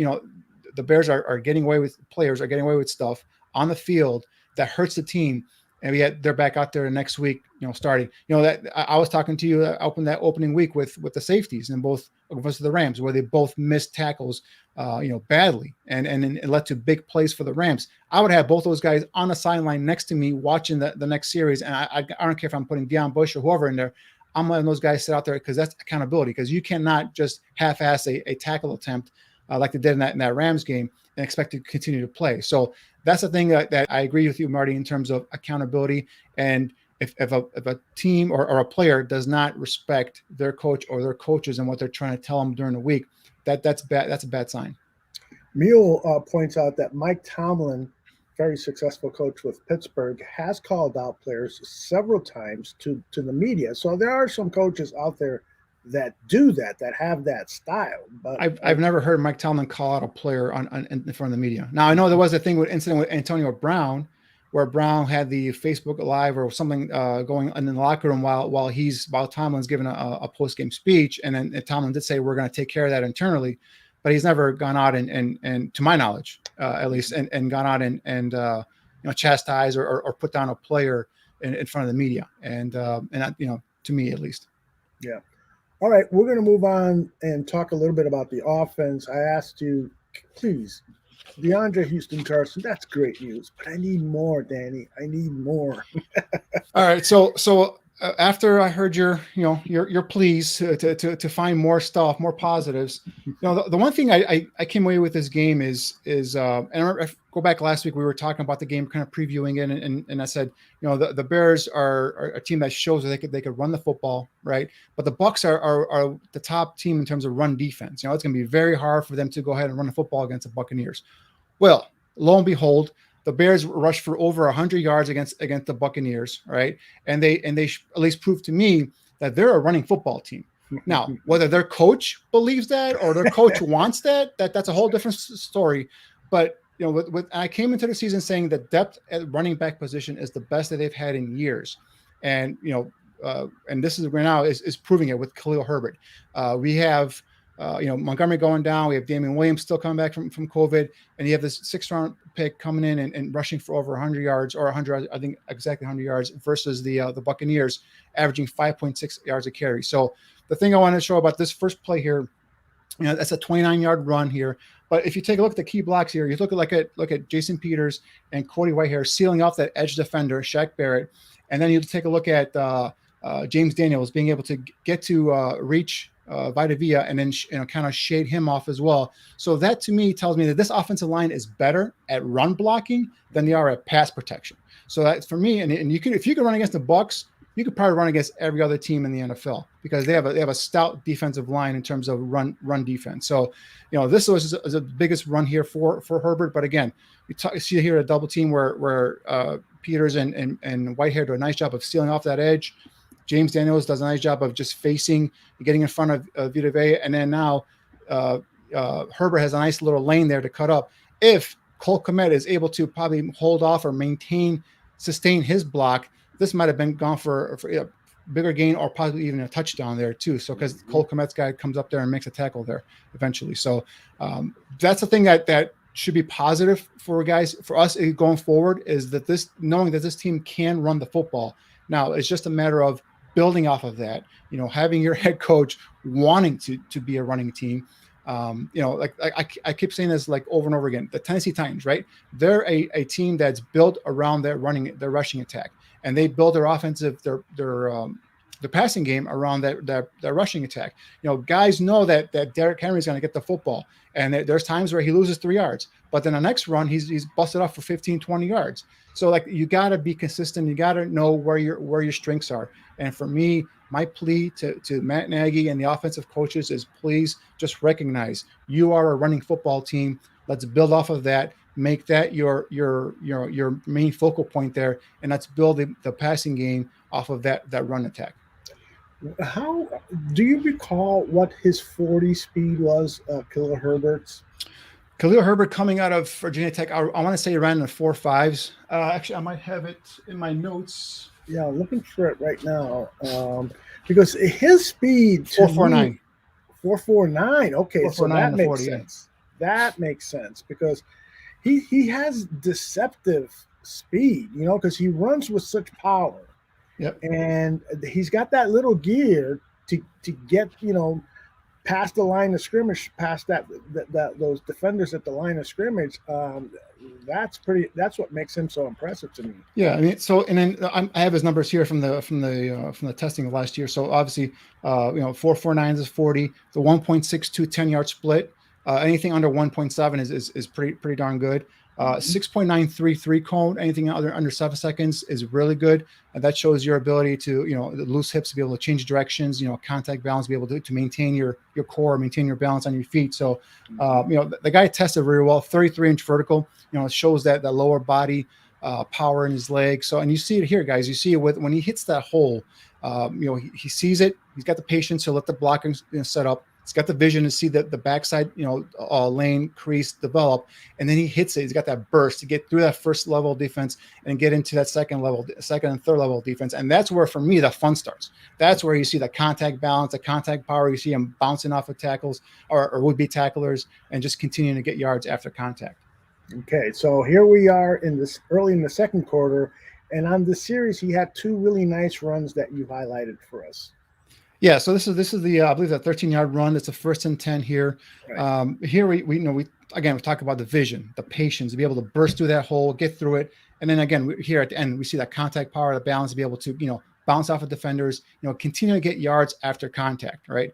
Speaker 2: the Bears are getting away with, players are getting away with stuff on the field that hurts the team. And yet they're back out there next week, starting. That I was talking to you that opening week with the safeties in both versus the Rams, where they both missed tackles, badly, and it led to big plays for the Rams. I would have both those guys on the sideline next to me watching the next series, and I don't care if I'm putting Deion Bush or whoever in there. I'm letting those guys sit out there because that's accountability. Because you cannot just half-ass a tackle attempt like they did in that Rams game and expect to continue to play. So that's the thing that I agree with you, Marty, in terms of accountability. And if a team or a player does not respect their coach or their coaches and what they're trying to tell them during the week, that's bad. That's a bad sign.
Speaker 1: Mule points out that Mike Tomlin, very successful coach with Pittsburgh, has called out players several times to the media. So there are some coaches out there that do that have that style. But
Speaker 2: I've never heard Mike Tomlin call out a player in front of the media. Now I know there was a thing with incident with Antonio Brown, where Brown had the Facebook Live or something going on in the locker room while Tomlin's giving a post game speech, and then Tomlin did say we're going to take care of that internally, but he's never gone out and to my knowledge at least and gone out and chastise or put down a player in front of the media and to me at least.
Speaker 1: Yeah. All right, we're going to move on and talk a little bit about the offense. I asked you, please, DeAndre Houston-Carson, that's great news, but I need more, Danny. I need more.
Speaker 2: All right, so after I heard your pleas to find more stuff, more positives, the one thing I came away with this game is and I remember, I go back last week, we were talking about the game, kind of previewing it, and I said, the Bears are a team that shows that they could run the football, right? But the Bucs are the top team in terms of run defense. It's going to be very hard for them to go ahead and run the football against the Buccaneers. Well, lo and behold, the Bears rushed for over 100 yards against the Buccaneers, right? And they at least proved to me that they're a running football team. Now, whether their coach believes that or their coach wants that's a whole different story. But I came into the season saying that depth at running back position is the best that they've had in years, and and this is right now is proving it with Khalil Herbert. We have Montgomery going down. We have Damian Williams still coming back from COVID, and you have this 6th round pick coming in and rushing for over 100 yards or 100, I think exactly 100 yards versus the Buccaneers averaging 5.6 yards a carry. So the thing I want to show about this first play here, that's a 29-yard run here. But if you take a look at the key blocks here, you look at Jason Peters and Cody Whitehair sealing off that edge defender, Shaq Barrett, and then you take a look at James Daniels being able to get to reach Vita Vea and then kind of shade him off as well. So that to me tells me that this offensive line is better at run blocking than they are at pass protection. So that for me, and if you can run against the Bucs, you could probably run against every other team in the NFL because they have a stout defensive line in terms of run defense. So, this was the biggest run here for Herbert. But again, you see here a double team where Peters and Whitehair do a nice job of sealing off that edge. James Daniels does a nice job of just getting in front of Vita Vea. And then now Herbert has a nice little lane there to cut up. If Cole Kmet is able to probably hold off or sustain his block, this might have been gone for a bigger gain or possibly even a touchdown there too. So because Cole Kmet's guy comes up there and makes a tackle there eventually. So that's the thing that should be positive for us going forward is that knowing that this team can run the football. Now it's just a matter of building off of that, having your head coach wanting to be a running team. I keep saying this like over and over again, the Tennessee Titans, right? They're a team that's built around their rushing attack, and they build their offensive, their passing game around that rushing attack. Guys know that Derrick Henry is going to get the football, and there's times where he loses 3 yards, but then the next run he's busted off for 15, 20 yards. So you got to be consistent. You got to know where your strengths are. And for me, my plea to Matt Nagy and the offensive coaches is please just recognize you are a running football team. Let's build off of that. Make that your main focal point there, and let's build the passing game off of that run attack.
Speaker 1: How do you recall what his 40 speed was, Khalil Herbert's?
Speaker 2: Khalil Herbert coming out of Virginia Tech, I want to say he ran in the 4.5s. Actually, I might have it in my notes.
Speaker 1: Yeah, I'm looking for it right now because his speed
Speaker 2: 4.49.
Speaker 1: 4.49. Okay, 4.49 so that makes
Speaker 2: 40,
Speaker 1: sense. Yeah. That makes sense because he has deceptive speed, because he runs with such power.
Speaker 2: Yep.
Speaker 1: And he's got that little gear to get, past the line of scrimmage, past that those defenders at the line of scrimmage. That's what makes him so impressive to me.
Speaker 2: Yeah, I mean, and then I have his numbers here from the testing of last year. So obviously, 4.49 is 40. The 1.62 10-yard split. Anything under 1.7 is pretty darn good. 6.933 cone, anything under 7 seconds is really good. And that shows your ability to, the loose hips to be able to change directions, contact balance, be able to maintain your core, maintain your balance on your feet. So, the guy tested very well, 33-inch vertical, it shows that lower body power in his legs. So, and you see it here, guys, you see it when he hits that hole, he sees it. He's got the patience to let the blocking set up. He's got the vision to see the backside, lane crease develop, and then he hits it. He's got that burst to get through that first level of defense and get into that second and third level of defense. And that's where, for me, the fun starts. That's where you see the contact balance, the contact power. You see him bouncing off of tackles or would-be tacklers and just continuing to get yards after contact.
Speaker 1: Okay, so here we are early in the second quarter, and on this series, he had 2 really nice runs that you highlighted for us.
Speaker 2: Yeah, so this is the I believe that 13-yard run. It's a 1st and 10 here. Right. Here we talk about the vision, the patience to be able to burst through that hole, get through it, and then again here at the end we see that contact power, the balance to be able to bounce off of defenders, continue to get yards after contact, right?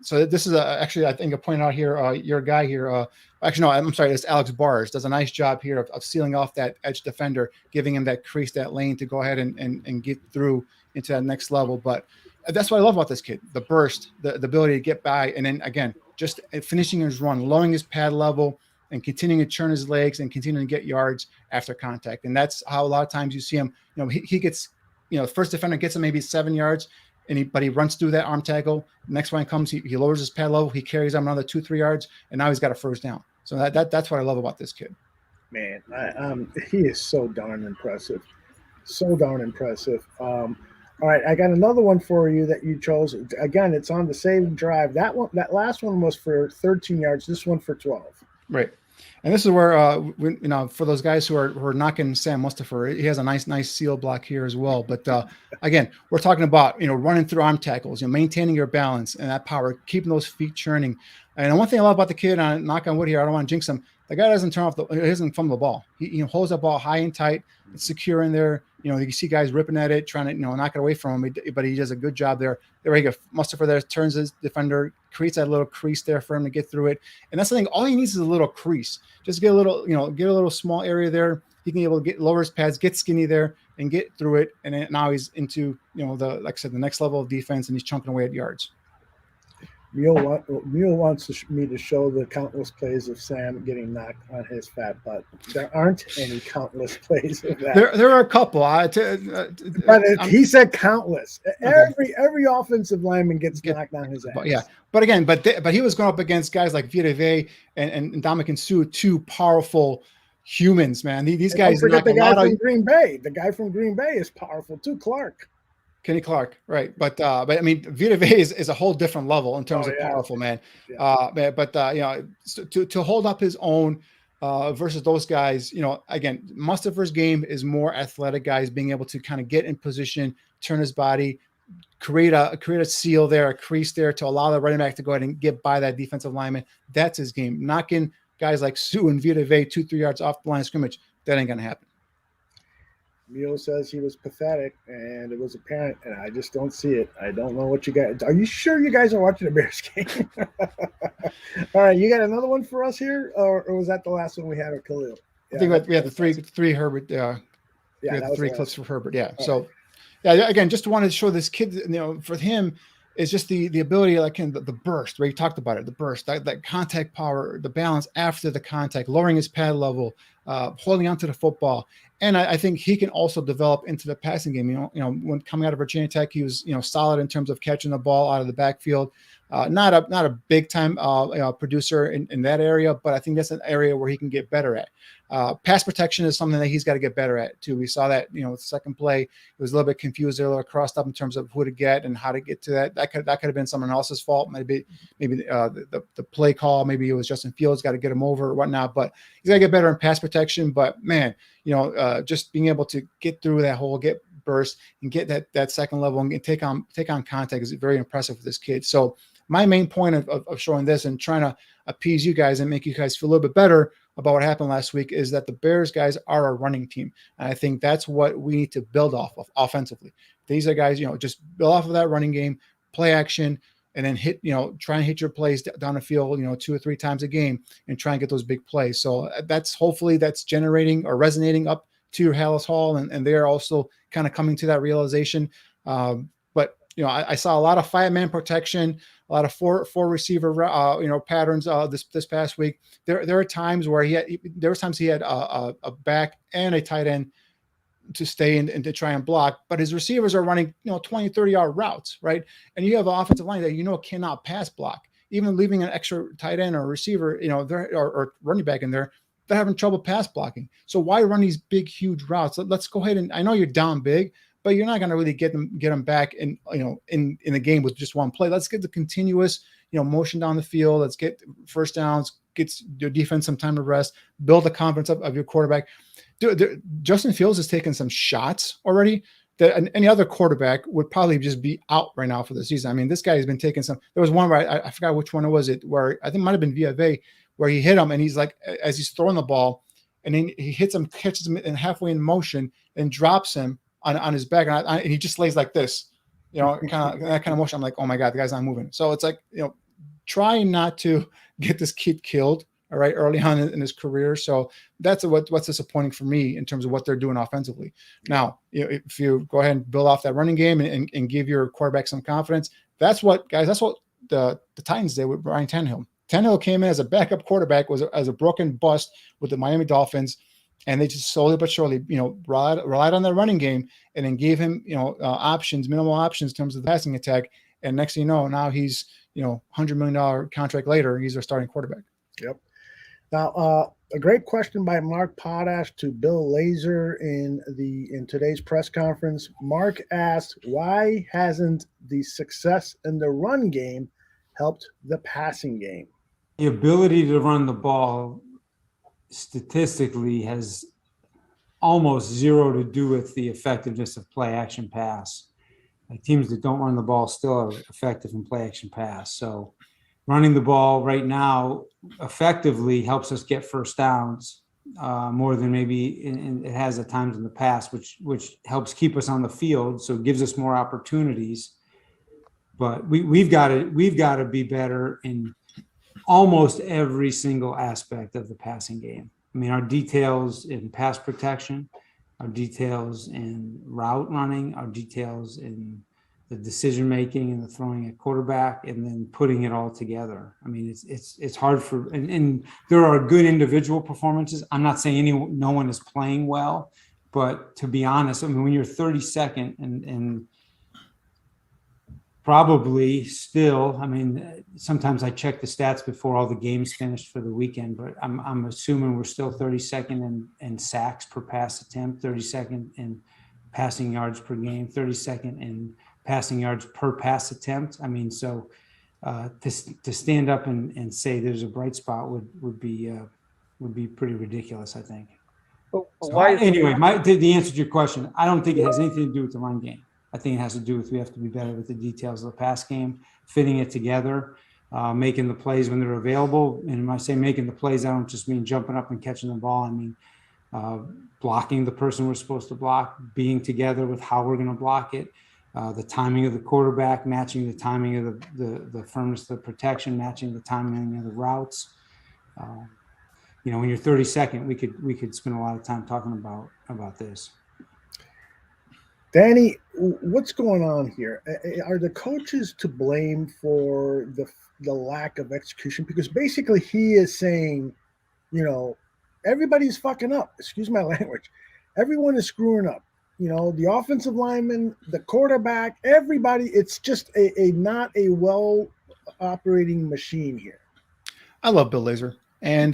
Speaker 2: So this is actually I think I pointed out here your guy here. Actually, no, I'm sorry, it's Alex Bars does a nice job here of sealing off that edge defender, giving him that crease, that lane to go ahead and get through into that next level, but. That's what I love about this kid, the burst, the ability to get by. And then again, just finishing his run, lowering his pad level and continuing to churn his legs and continuing to get yards after contact. And that's how a lot of times you see him, he gets, first defender gets him maybe 7 yards. but he runs through that arm tackle. Next one comes, he lowers his pad level, he carries him another 2-3 yards, and now he's got a first down. So that's what I love about this kid.
Speaker 1: Man, he is so darn impressive. So darn impressive. All right, I got another one for you that you chose. Again, it's on the same drive. That last one was for 13 yards. This one for 12.
Speaker 2: Right. And this is where, for those guys who are knocking Sam Mustipher, he has a nice seal block here as well. But again, we're talking about, running through arm tackles, maintaining your balance and that power, keeping those feet churning. And one thing I love about the kid, knock on wood here, I don't want to jinx him. The guy doesn't he doesn't fumble the ball. He holds the ball high and tight. It's secure in there. You see guys ripping at it, trying to, knock it away from him, but he does a good job there. There you go. Mustipher there turns his defender, creates that little crease there for him to get through it. And that's the thing. All he needs is a little crease. Just get a little small area there. He can be able to lower his pads, get skinny there, and get through it. And then now he's into, like I said, the next level of defense, and he's chunking away at yards.
Speaker 1: Mule wants me to show the countless plays of Sam getting knocked on his fat butt. There aren't any countless plays of that.
Speaker 2: There are a couple.
Speaker 1: He said countless. Okay. Every offensive lineman gets knocked on his ass.
Speaker 2: But again, but he was going up against guys like Vita Vea and Ndamukong Suh, two powerful humans, man. These guys.
Speaker 1: Don't forget the guy from Green Bay. The guy from Green Bay is powerful too,
Speaker 2: Kenny Clark, right? But I mean, Vita Vea is a whole different level in terms of powerful, man. Yeah. To hold up his own versus those guys, again, Mustipher's game is more athletic guys being able to kind of get in position, turn his body, create a seal there, a crease there to allow the running back to go ahead and get by that defensive lineman. That's his game. Knocking guys like Suh and Vita Vea 2-3 yards off the line of scrimmage, that ain't gonna happen.
Speaker 1: Mule says he was pathetic, and it was apparent, and I just don't see it. I don't know what you guys – are you sure you guys are watching the Bears game? All right, you got another one for us here, or was that the last one we had with Khalil?
Speaker 2: Yeah, I think we had the three Herbert. We had the three clips for Herbert, yeah. All so, right. Again, just wanted to show this kid, for him, is just the ability, like the burst, where you talked about it, the burst, that contact power, the balance after the contact, lowering his pad level, holding onto the football. And I think he can also develop into the passing game. When coming out of Virginia Tech, he was solid in terms of catching the ball out of the backfield. Not a big time producer in that area, but I think that's an area where he can get better at. Pass protection is something that he's got to get better at too. We saw that the second play, it was a little bit confused, a little crossed up in terms of who to get and how to get to that. That could have been someone else's fault. Maybe the play call. Maybe it was Justin Fields, got to get him over or whatnot. But he's got to get better in pass protection. But man, just being able to get through that hole, get burst, and get that second level and take on contact is very impressive for this kid. So my main point of showing this and trying to appease you guys and make you guys feel a little bit better about what happened last week is that the Bears guys are a running team. And I think that's what we need to build off of offensively. These are guys, just build off of that running game, play action, and then try and hit your plays down the field, 2 or 3 times a game and try and get those big plays. So hopefully that's generating or resonating up to your Hallis Hall. And they're also kind of coming to that realization. But I saw a lot of 5-man protection, a lot of four receiver, patterns this past week. There are times where he had a back and a tight end to stay and to try and block, but his receivers are running 20, 30-yard routes, right? And you have an offensive line that cannot pass block. Even leaving an extra tight end or receiver, or running back in there, they're having trouble pass blocking. So why run these big, huge routes? Let's go ahead and I know you're down big, but you're not going to really get them back in the game with just one play. Let's get the continuous motion down the field. Let's get first downs, get your defense some time to rest, build the confidence of your quarterback. Justin Fields has taken some shots already that any other quarterback would probably just be out right now for the season. I mean, this guy has been taking some. There was one where I forgot which one it was. Where I think it might have been Via where he hit him and he's like, as he's throwing the ball, and then he hits him, catches him and halfway in motion and drops him on his back, and he just lays like this, kind of that kind of motion. I'm like, oh my God, the guy's not moving. So it's like, trying not to get this kid killed, all right, early on in his career. So that's what's disappointing for me in terms of what they're doing offensively. Now, if you go ahead and build off that running game and give your quarterback some confidence, that's what the Titans did with Ryan Tannehill. Tannehill came in as a backup quarterback, as a broken bust with the Miami Dolphins. And they just slowly but surely, relied on their running game, and then gave him, options, minimal options in terms of the passing attack. And next thing you know, now he's, $100 million contract later, he's their starting quarterback.
Speaker 1: Yep. Now, a great question by Mark Potash to Bill Lazor in today's press conference. Mark asked, why hasn't the success in the run game helped the passing game?
Speaker 4: The ability to run the ball statistically has almost zero to do with the effectiveness of play action pass. Like, teams that don't run the ball still are effective in play action pass. So running the ball right now effectively helps us get first downs more than maybe it has at times in the past, which helps keep us on the field. So it gives us more opportunities. But we've got to be better in almost every single aspect of the passing game. I mean, our details in pass protection, our details in route running, our details in the decision making and the throwing at quarterback, and then putting it all together. I mean, it's hard and there are good individual performances. I'm not saying no one is playing well, but to be honest, I mean, when you're 32nd and probably still, I mean, sometimes I check the stats before all the games finished for the weekend, but I'm assuming we're still 32nd in sacks per pass attempt, 32nd in passing yards per game, 32nd in passing yards per pass attempt. I mean, so to stand up and say there's a bright spot would be pretty ridiculous, I think.
Speaker 5: But
Speaker 4: So
Speaker 5: why?
Speaker 4: anyway, the answer to your question, I don't think it has anything to do with the run game. I think it has to do with we have to be better with the details of the pass game, fitting it together, making the plays when they're available. And when I say making the plays, I don't just mean jumping up and catching the ball. I mean blocking the person we're supposed to block, being together with how we're going to block it, the timing of the quarterback, matching the timing of the firmness of the protection, matching the timing of the routes. When you're 32nd, we could spend a lot of time talking about this.
Speaker 1: Danny, what's going on here? Are the coaches to blame for the lack of execution? Because basically he is saying, everybody's fucking up. Excuse my language. Everyone is screwing up. The offensive lineman, the quarterback, everybody. It's just a not a well operating machine here.
Speaker 2: I love Bill Lazor. And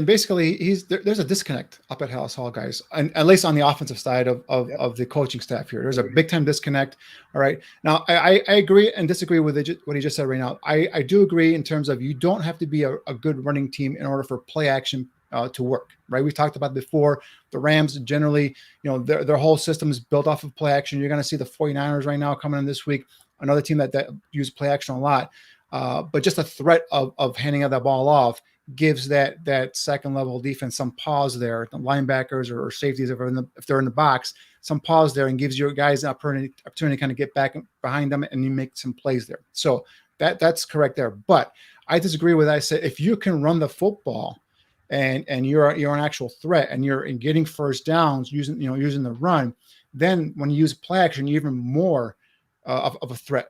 Speaker 2: basically there's a disconnect up at Hallis Hall, guys, and at least on the offensive side of the coaching staff here. There's a big time disconnect. All right. Now I agree and disagree with what he just said right now. I do agree in terms of you don't have to be a good running team in order for play action to work. Right. We've talked about before. The Rams generally, their whole system is built off of play action. You're going to see the 49ers right now coming in this week, another team that use play action a lot. But just the threat of handing out that ball off gives that second level defense some pause there. The linebackers or safeties, if they're in the box, some pause there, and gives your guys an opportunity to kind of get back behind them and you make some plays there. So that's correct there. But I disagree with that. I said if you can run the football and you're an actual threat and you're getting first downs using the run, then when you use play action, you're even more of a threat.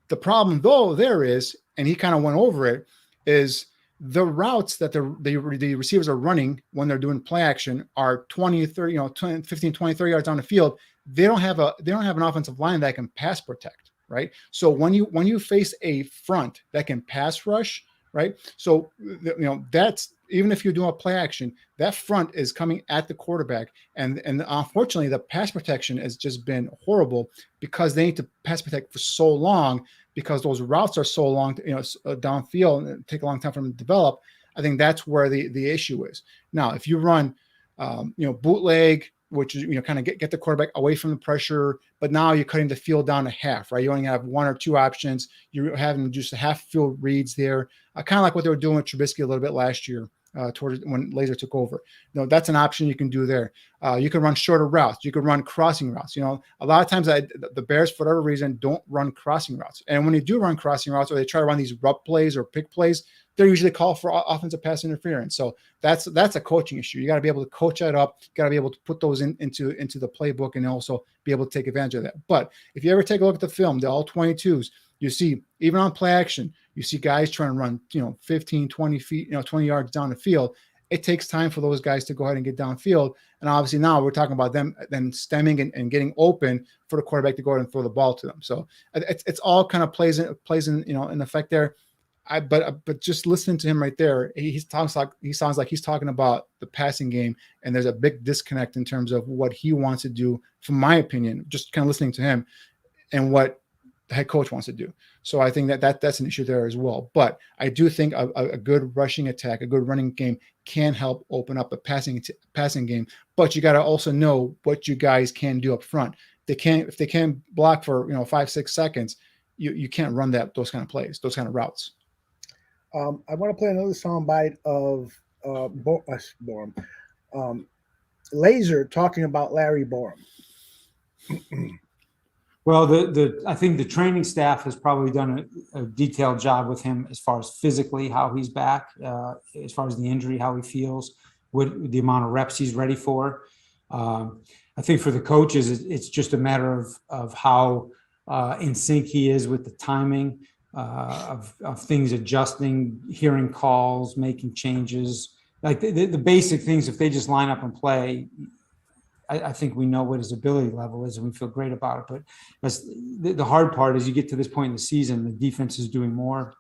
Speaker 2: The problem though there is, and he kind of went over it, is the routes that the receivers are running when they're doing play action are 20, 30, 20, 15, 20, 30 yards down the field. They don't have an offensive line that can pass protect, right? So when you face a front that can pass rush, right? So that's, even if you're doing a play action, that front is coming at the quarterback, and unfortunately the pass protection has just been horrible because they need to pass protect for so long, because those routes are so long, downfield, and take a long time for them to develop. I think that's where the issue is. Now, if you run, bootleg, which is, kind of get the quarterback away from the pressure, but now you're cutting the field down to half, right? You only have one or two options. You're having just a half field reads there, kind of like what they were doing with Trubisky a little bit last year. Towards when Lazor took over, that's an option you can do there. You can run shorter routes. You can run crossing routes. A lot of times the Bears, for whatever reason, don't run crossing routes. And when they do run crossing routes, or they try to run these rub plays or pick plays, they're usually called for offensive pass interference. So that's a coaching issue. You got to be able to coach that up. You got to be able to put those into the playbook and also be able to take advantage of that. But if you ever take a look at the film, the all 22s, you see, even on play action, you see guys trying to run, 15, 20 feet, 20 yards down the field. it takes time for those guys to go ahead and get downfield. And obviously now we're talking about them then stemming and getting open for the quarterback to go ahead and throw the ball to them. So it's all kind of plays in, in effect there. But just listening to him right there, he sounds like he's talking about the passing game, and there's a big disconnect in terms of what he wants to do, from my opinion, just kind of listening to him, and what the head coach wants to do. So I think that's an issue there as well. But I do think a good rushing attack, a good running game can help open up a passing game. But you got to also know what you guys can do up front. If they can't block for 5-6 seconds, you can't run those kind of plays, those kind of routes.
Speaker 1: I want to play another soundbite of Borom. Laser talking about Larry Borom.
Speaker 4: Well, I think the training staff has probably done a detailed job with him as far as physically how he's back, as far as the injury, how he feels, what the amount of reps he's ready for. I think for the coaches, it's just a matter of how in sync he is with the timing of things adjusting, hearing calls, making changes, like the basic things. If they just line up and play, I think we know what his ability level is and we feel great about it. But that's the hard part is you get to this point in the season, the defense is doing more.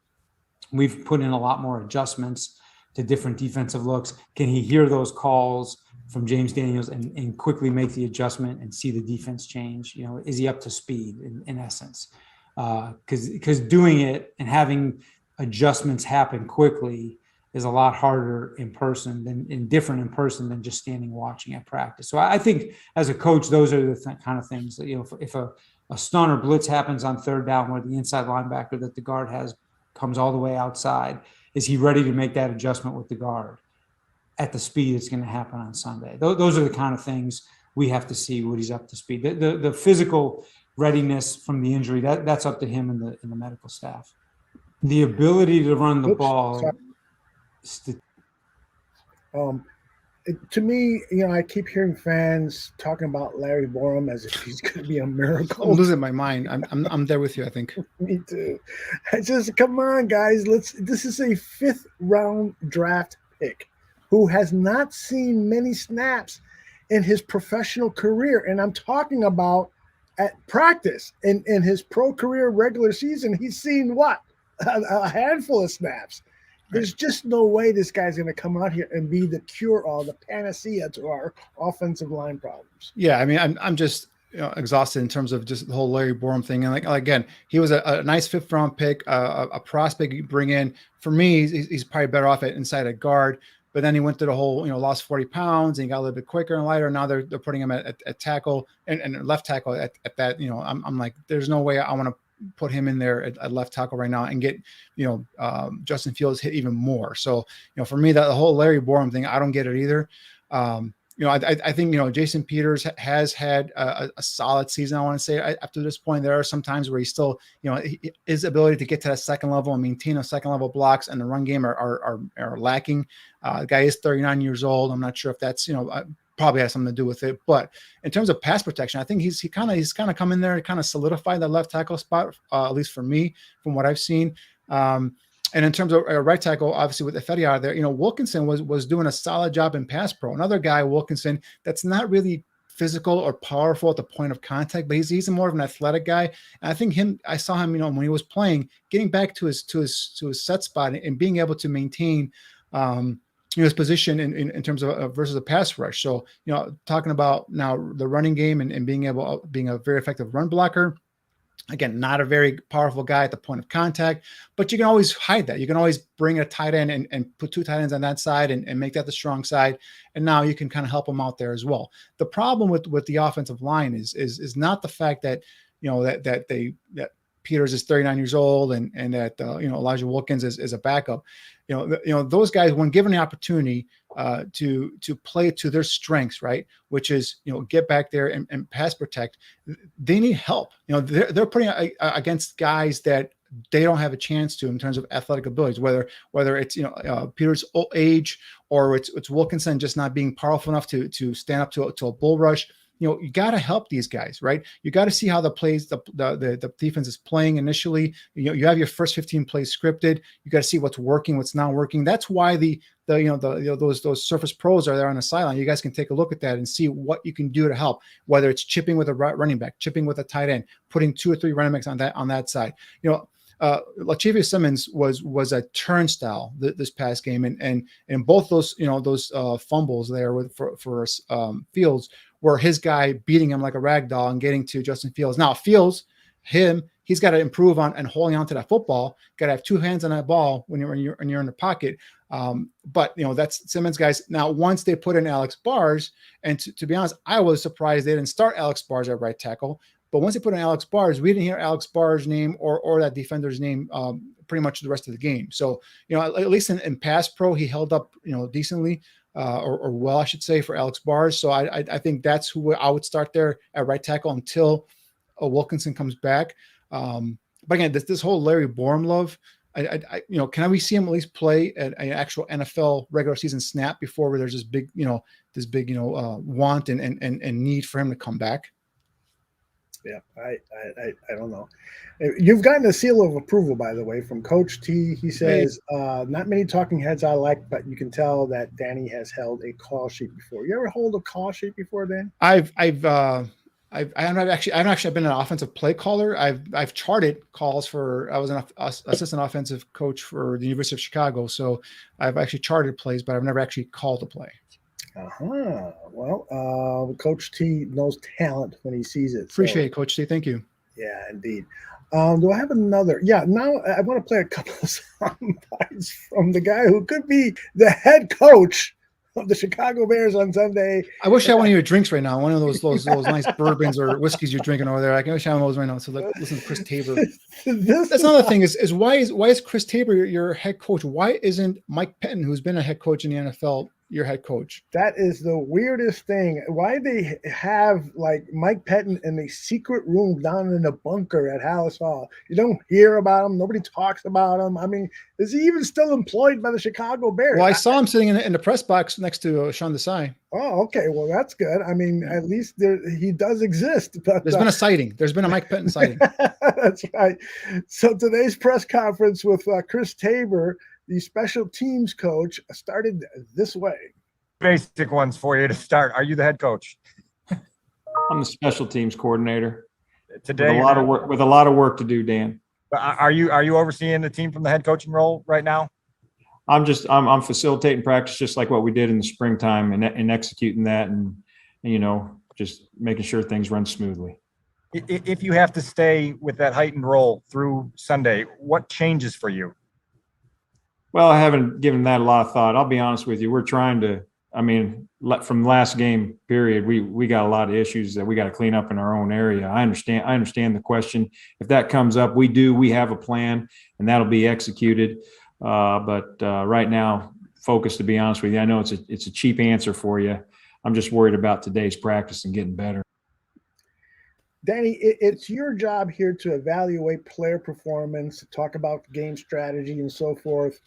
Speaker 4: We've put in a lot more adjustments to different defensive looks. Can he hear those calls from James Daniels and quickly make the adjustment and see the defense change? Is he up to speed in essence? Because doing it and having adjustments happen quickly is a lot harder in person different in person than just standing watching at practice. So I think as a coach, those are the kind of things that, if a stun or blitz happens on third down where the inside linebacker that the guard has comes all the way outside, is he ready to make that adjustment with the guard at the speed it's going to happen on Sunday? Those are the kind of things we have to see what he's up to speed. The physical readiness from the injury, that's up to him and the medical staff. The ability to run the ball.
Speaker 1: To me, I keep hearing fans talking about Larry Borom as if he's going to be a miracle.
Speaker 2: I'm losing my mind. I'm there with you, I think.
Speaker 1: Me too. Come on, guys. This is a 5th round draft pick who has not seen many snaps in his professional career, and I'm talking about at practice. In his pro career regular season, he's seen what? A handful of snaps. There's just no way this guy's going to come out here and be the cure-all, the panacea to our offensive line problems.
Speaker 2: Yeah, I mean, I'm just exhausted in terms of just the whole Larry Borom thing. And again, he was a nice 5th round pick, a prospect you bring in. For me, he's probably better off at inside a guard. But then he went through the whole, lost 40 pounds and he got a little bit quicker and lighter. Now they're putting him at tackle and left tackle at that. I'm like, there's no way I want to put him in there at left tackle right now and get, Justin Fields hit even more. So, for me, the whole Larry Borom thing, I don't get it either. I think, Jason Peters has had a solid season. I want to say after this point, there are some times where he's still, his ability to get to that second level and maintain a second level blocks and the run game are lacking. The guy is 39 years old. I'm not sure if that's, probably has something to do with it. But in terms of pass protection, I think he's kind of come in there and kind of solidified that left tackle spot, at least for me, from what I've seen. And in terms of right tackle, obviously with Ifedi out there, Wilkinson was doing a solid job in pass pro. Another guy, Wilkinson, that's not really physical or powerful at the point of contact, but he's more of an athletic guy. And I think I saw him, when he was playing, getting back to his set spot and being able to maintain his position in terms of versus a pass rush. So, talking about now the running game and being a very effective run blocker. Again, not a very powerful guy at the point of contact, but you can always hide that. You can always bring a tight end and put 2 tight ends on that side and make that the strong side. And now you can kind of help them out there as well. The problem with the offensive line is not the fact that, that Peters is 39 years old and that, Elijah Wilkins is a backup. Those guys, when given the opportunity to play to their strengths, right, which is, get back there and pass protect, they need help. They're putting against guys that they don't have a chance to in terms of athletic abilities, whether it's, Peters' old age or it's Wilkinson just not being powerful enough to stand up to a bull rush. you got to help these guys, right? You got to see how the defense is playing initially. You have your first 15 plays scripted. You got to see what's working, what's not working. That's why those Surface Pros are there on the sideline. You guys can take a look at that and see what you can do to help, whether it's chipping with a running back, chipping with a tight end, putting 2 or 3 running backs on that side. Latavius Simmons was a turnstile this past game, and both those fumbles there for Fields were his guy beating him like a rag doll and getting to Justin Fields. Now Fields, he's got to improve on and holding on to that football. Got to have 2 hands on that ball when you're in the pocket. But that's Simmons, guys. Now once they put in Alex Bars, and to be honest, I was surprised they didn't start Alex Bars at right tackle. But once they put in Alex Bars, we didn't hear Alex Bars' name or that defender's name pretty much the rest of the game. So, at least in pass pro, he held up, decently or well, I should say, for Alex Bars. So I think that's who I would start there at right tackle until Wilkinson comes back. But again, this whole Larry Borum love, can we see him at least play an actual NFL regular season snap before there's this big, want and need for him to come back?
Speaker 1: Yeah, I don't know. You've gotten a seal of approval, by the way, from Coach T. He says, not many talking heads I like, but you can tell that Danny has held a call sheet before. You ever hold a call sheet before, Dan?
Speaker 2: I haven't actually been an offensive play caller. I've charted calls I was an assistant offensive coach for the University of Chicago, so I've actually charted plays, but I've never actually called a play.
Speaker 1: Well, Coach T knows talent when he sees it.
Speaker 2: Appreciate it, Coach T. Thank you.
Speaker 1: Yeah, indeed. Do I have another? Yeah, now I want to play a couple of sound bites from the guy who could be the head coach of the Chicago Bears on Sunday.
Speaker 2: I wish I had one of your drinks right now. One of those nice bourbons or whiskeys you're drinking over there. I wish I had one of those right now. So listen to Chris Tabor. That's another thing is why is Chris Tabor your head coach? Why isn't Mike Pettin, who's been a head coach in the NFL, your head coach?
Speaker 1: That is the weirdest thing. Why they have Mike Pettin in a secret room down in a bunker at Hallis Hall? You don't hear about him. Nobody talks about him. I mean, is he even still employed by the Chicago Bears?
Speaker 2: Well, I saw him sitting in the press box next to Sean Desai.
Speaker 1: Oh, okay. Well, that's good. I mean, at least he does exist. But
Speaker 2: there's been a sighting. There's been a Mike Pettin sighting.
Speaker 1: That's right. So today's press conference with Chris Tabor, the special teams coach, started this way.
Speaker 5: Basic ones for you to start. Are you the head coach?
Speaker 3: I'm the special teams coordinator.
Speaker 5: Today,
Speaker 3: with a lot of work to do, Dan.
Speaker 5: Are you overseeing the team from the head coaching role right now?
Speaker 3: I'm facilitating practice just like what we did in the springtime and executing that and just making sure things run smoothly.
Speaker 5: If you have to stay with that heightened role through Sunday, what changes for you?
Speaker 3: Well, I haven't given that a lot of thought. I'll be honest with you. We're trying to, from last game period, we got a lot of issues that we got to clean up in our own area. I understand the question. If that comes up, we have a plan and that'll be executed. But right now, focus, to be honest with you, I know it's a cheap answer for you. I'm just worried about today's practice and getting better.
Speaker 1: Danny, it's your job here to evaluate player performance, to talk about game strategy and so forth.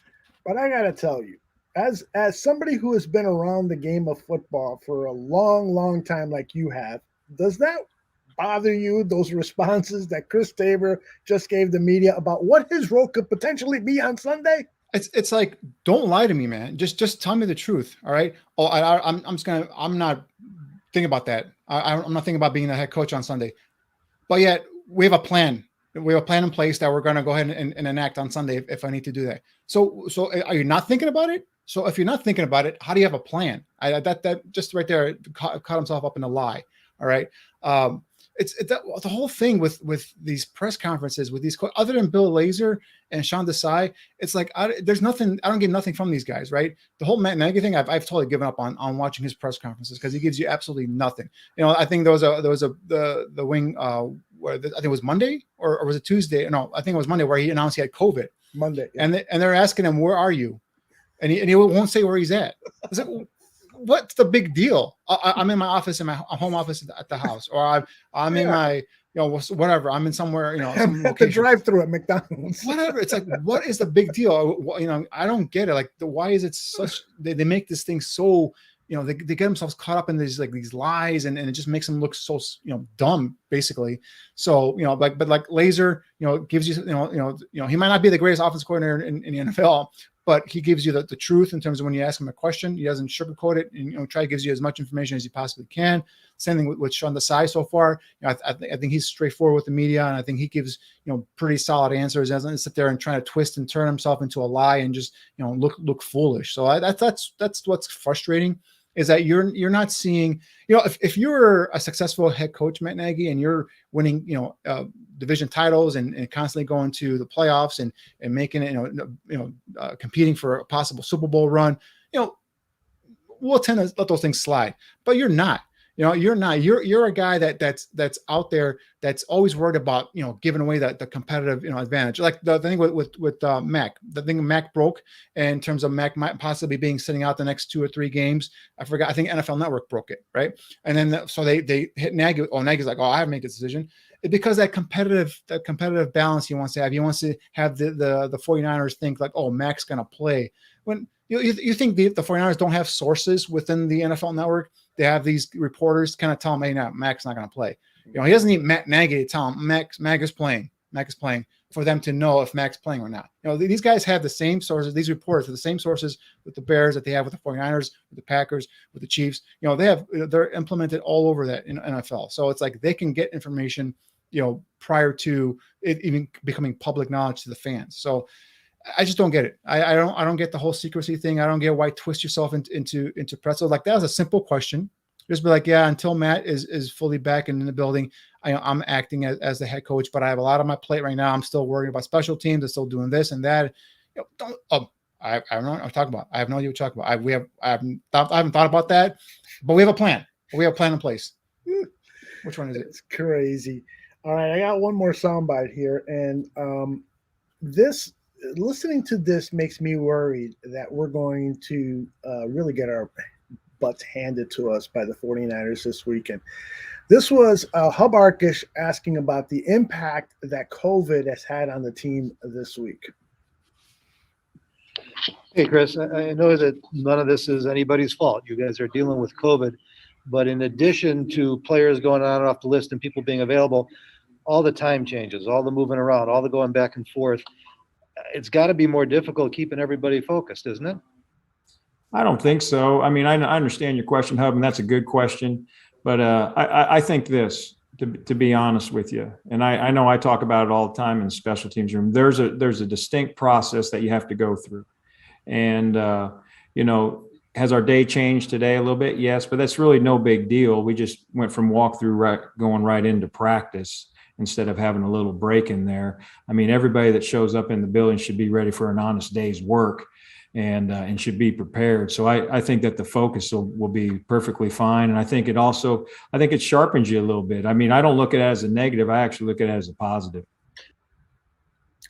Speaker 1: But I got to tell you, as somebody who has been around the game of football for a long, long time like you have, does that bother you, those responses that Chris Tabor just gave the media about what his role could potentially be on Sunday?
Speaker 2: It's like, don't lie to me, man. Just tell me the truth. All right. Oh, I'm not thinking about that. I'm not thinking about being the head coach on Sunday, but yet we have a plan. We have a plan in place that we're going to go ahead and enact on Sunday if I need to do that. So are you not thinking about it? So if you're not thinking about it, how do you have a plan? That just right there caught himself up in a lie. All right. It's the whole thing with these press conferences with these, other than Bill Lazor and Sean Desai, it's like there's nothing. I don't get nothing from these guys, right? The whole Matt Nagy thing, I've totally given up on watching his press conferences because he gives you absolutely nothing. I think there was the wing where I think it was Monday or was it Tuesday? No, I think it was Monday where he announced he had COVID.
Speaker 1: Monday, yeah.
Speaker 2: And they're asking him, where are you? And he won't say where he's at. It's like, what's the big deal? I'm in my office, in my home office at the house, or I'm in my, whatever. I'm in somewhere, some
Speaker 1: at the drive-through at McDonald's.
Speaker 2: Whatever. It's like, what is the big deal? I don't get it. Like, why is it such? They make this thing so, they get themselves caught up in these lies, and it just makes them look so, dumb basically. So, but Laser, gives you, he might not be the greatest offensive coordinator in the NFL, but he gives you the truth in terms of when you ask him a question. He doesn't sugarcoat it, and try to gives you as much information as he possibly can. Same thing with Sean Desai so far. I think he's straightforward with the media, and I think he gives pretty solid answers. Doesn't sit there and try to twist and turn himself into a lie and just look foolish. So that's what's frustrating, is that you're not seeing, if you're a successful head coach, Matt Nagy, and you're winning division titles and constantly going to the playoffs and making it competing for a possible Super Bowl run, we'll tend to let those things slide. But you're not. You're not. You're a guy that's out there that's always worried about giving away the competitive advantage. Like the thing with Mac, the thing Mac broke in terms of Mac might possibly being sitting out the next 2 or 3 games. I forgot. I think NFL Network broke it, right? And then so they hit Nagy. Oh, Nagy's like, I have to make this decision. Because that competitive balance he wants to have. He wants to have the 49ers think like, oh, Mac's gonna play. When you think the 49ers don't have sources within the NFL Network. They have these reporters kind of tell him, hey, no, Mac's not going to play. He doesn't need Matt Nagy to tell him Mac is playing. Mac is playing, for them to know if Mac's playing or not. These guys have the same sources. These reporters have the same sources with the Bears that they have with the 49ers, with the Packers, with the Chiefs. They're implemented all over that in NFL. So it's like they can get information, prior to it even becoming public knowledge to the fans. So I just don't get it. I don't get the whole secrecy thing. I don't get why twist yourself into pretzel. Like, that was a simple question. Just be like, yeah, until Matt is fully back and in the building, I'm acting as the head coach, but I have a lot on my plate right now. I'm still worrying about special teams. I'm still doing this and that. I don't know what I'm talking about. I have no idea what you're talking about. I haven't thought about that, but we have a plan. We have a plan in place. Which one is it?
Speaker 1: It's crazy. All right, I got one more soundbite here, and listening to this makes me worried that we're going to really get our butts handed to us by the 49ers this weekend. This was Hub Arkish asking about the impact that COVID has had on the team this week.
Speaker 6: Hey, Chris, I know that none of this is anybody's fault. You guys are dealing with COVID. But in addition to players going on and off the list and people being available, all the time changes, all the moving around, all the going back and forth, it's got to be more difficult keeping everybody focused, isn't it?
Speaker 3: I don't think so. I mean, I understand your question, Hub, and that's a good question. But I think this, to be honest with you, and I know I talk about it all the time in the special teams room, there's a distinct process that you have to go through. And, has our day changed today a little bit? Yes, but that's really no big deal. We just went from walkthrough going right into practice instead of having a little break in there. I mean, everybody that shows up in the building should be ready for an honest day's work and should be prepared. So I think that the focus will be perfectly fine. And I think it sharpens you a little bit. I mean, I don't look at it as a negative. I actually look at it as a positive.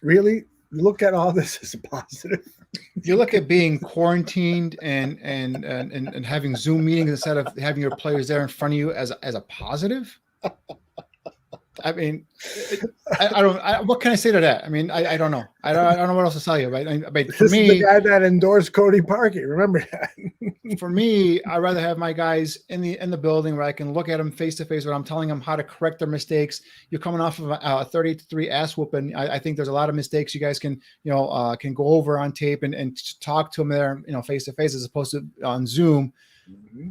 Speaker 1: Really? Look at all this as a positive.
Speaker 2: You look at being quarantined and having Zoom meetings instead of having your players there in front of you as a positive. I mean, I don't. What can I say to that? I mean, I don't know. I don't know what else to tell you. Right? But for
Speaker 1: this
Speaker 2: me,
Speaker 1: is the guy that endorsed Cody Parkey. Remember that.
Speaker 2: For me, I'd rather have my guys in the building where I can look at them face to face, where I'm telling them how to correct their mistakes. You're coming off of a 30-3 ass whooping. I think there's a lot of mistakes you guys can can go over on tape and talk to them there, face to face, as opposed to on Zoom. Mm-hmm.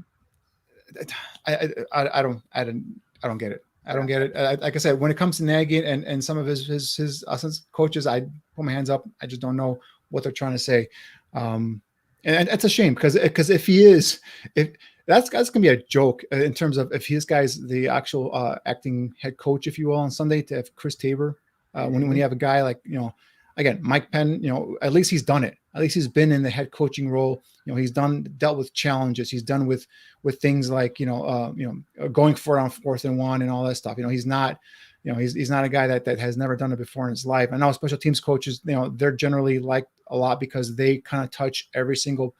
Speaker 2: I don't get it. I don't get it. Like I said, when it comes to Nagy and some of his assistant coaches, I put my hands up. I just don't know what they're trying to say. And it's a shame because if that's gonna be a joke in terms of if his guy's the actual acting head coach, if you will, on Sunday, to have Chris Tabor, when you have a guy like, again, Mike Penn, at least he's done it. At least he's been in the head coaching role. He's dealt with challenges. He's done with things like, going for it on 4th and 1 and all that stuff. He's not, he's not a guy that has never done it before in his life. I know special teams coaches, they're generally liked a lot because they kind of touch every single,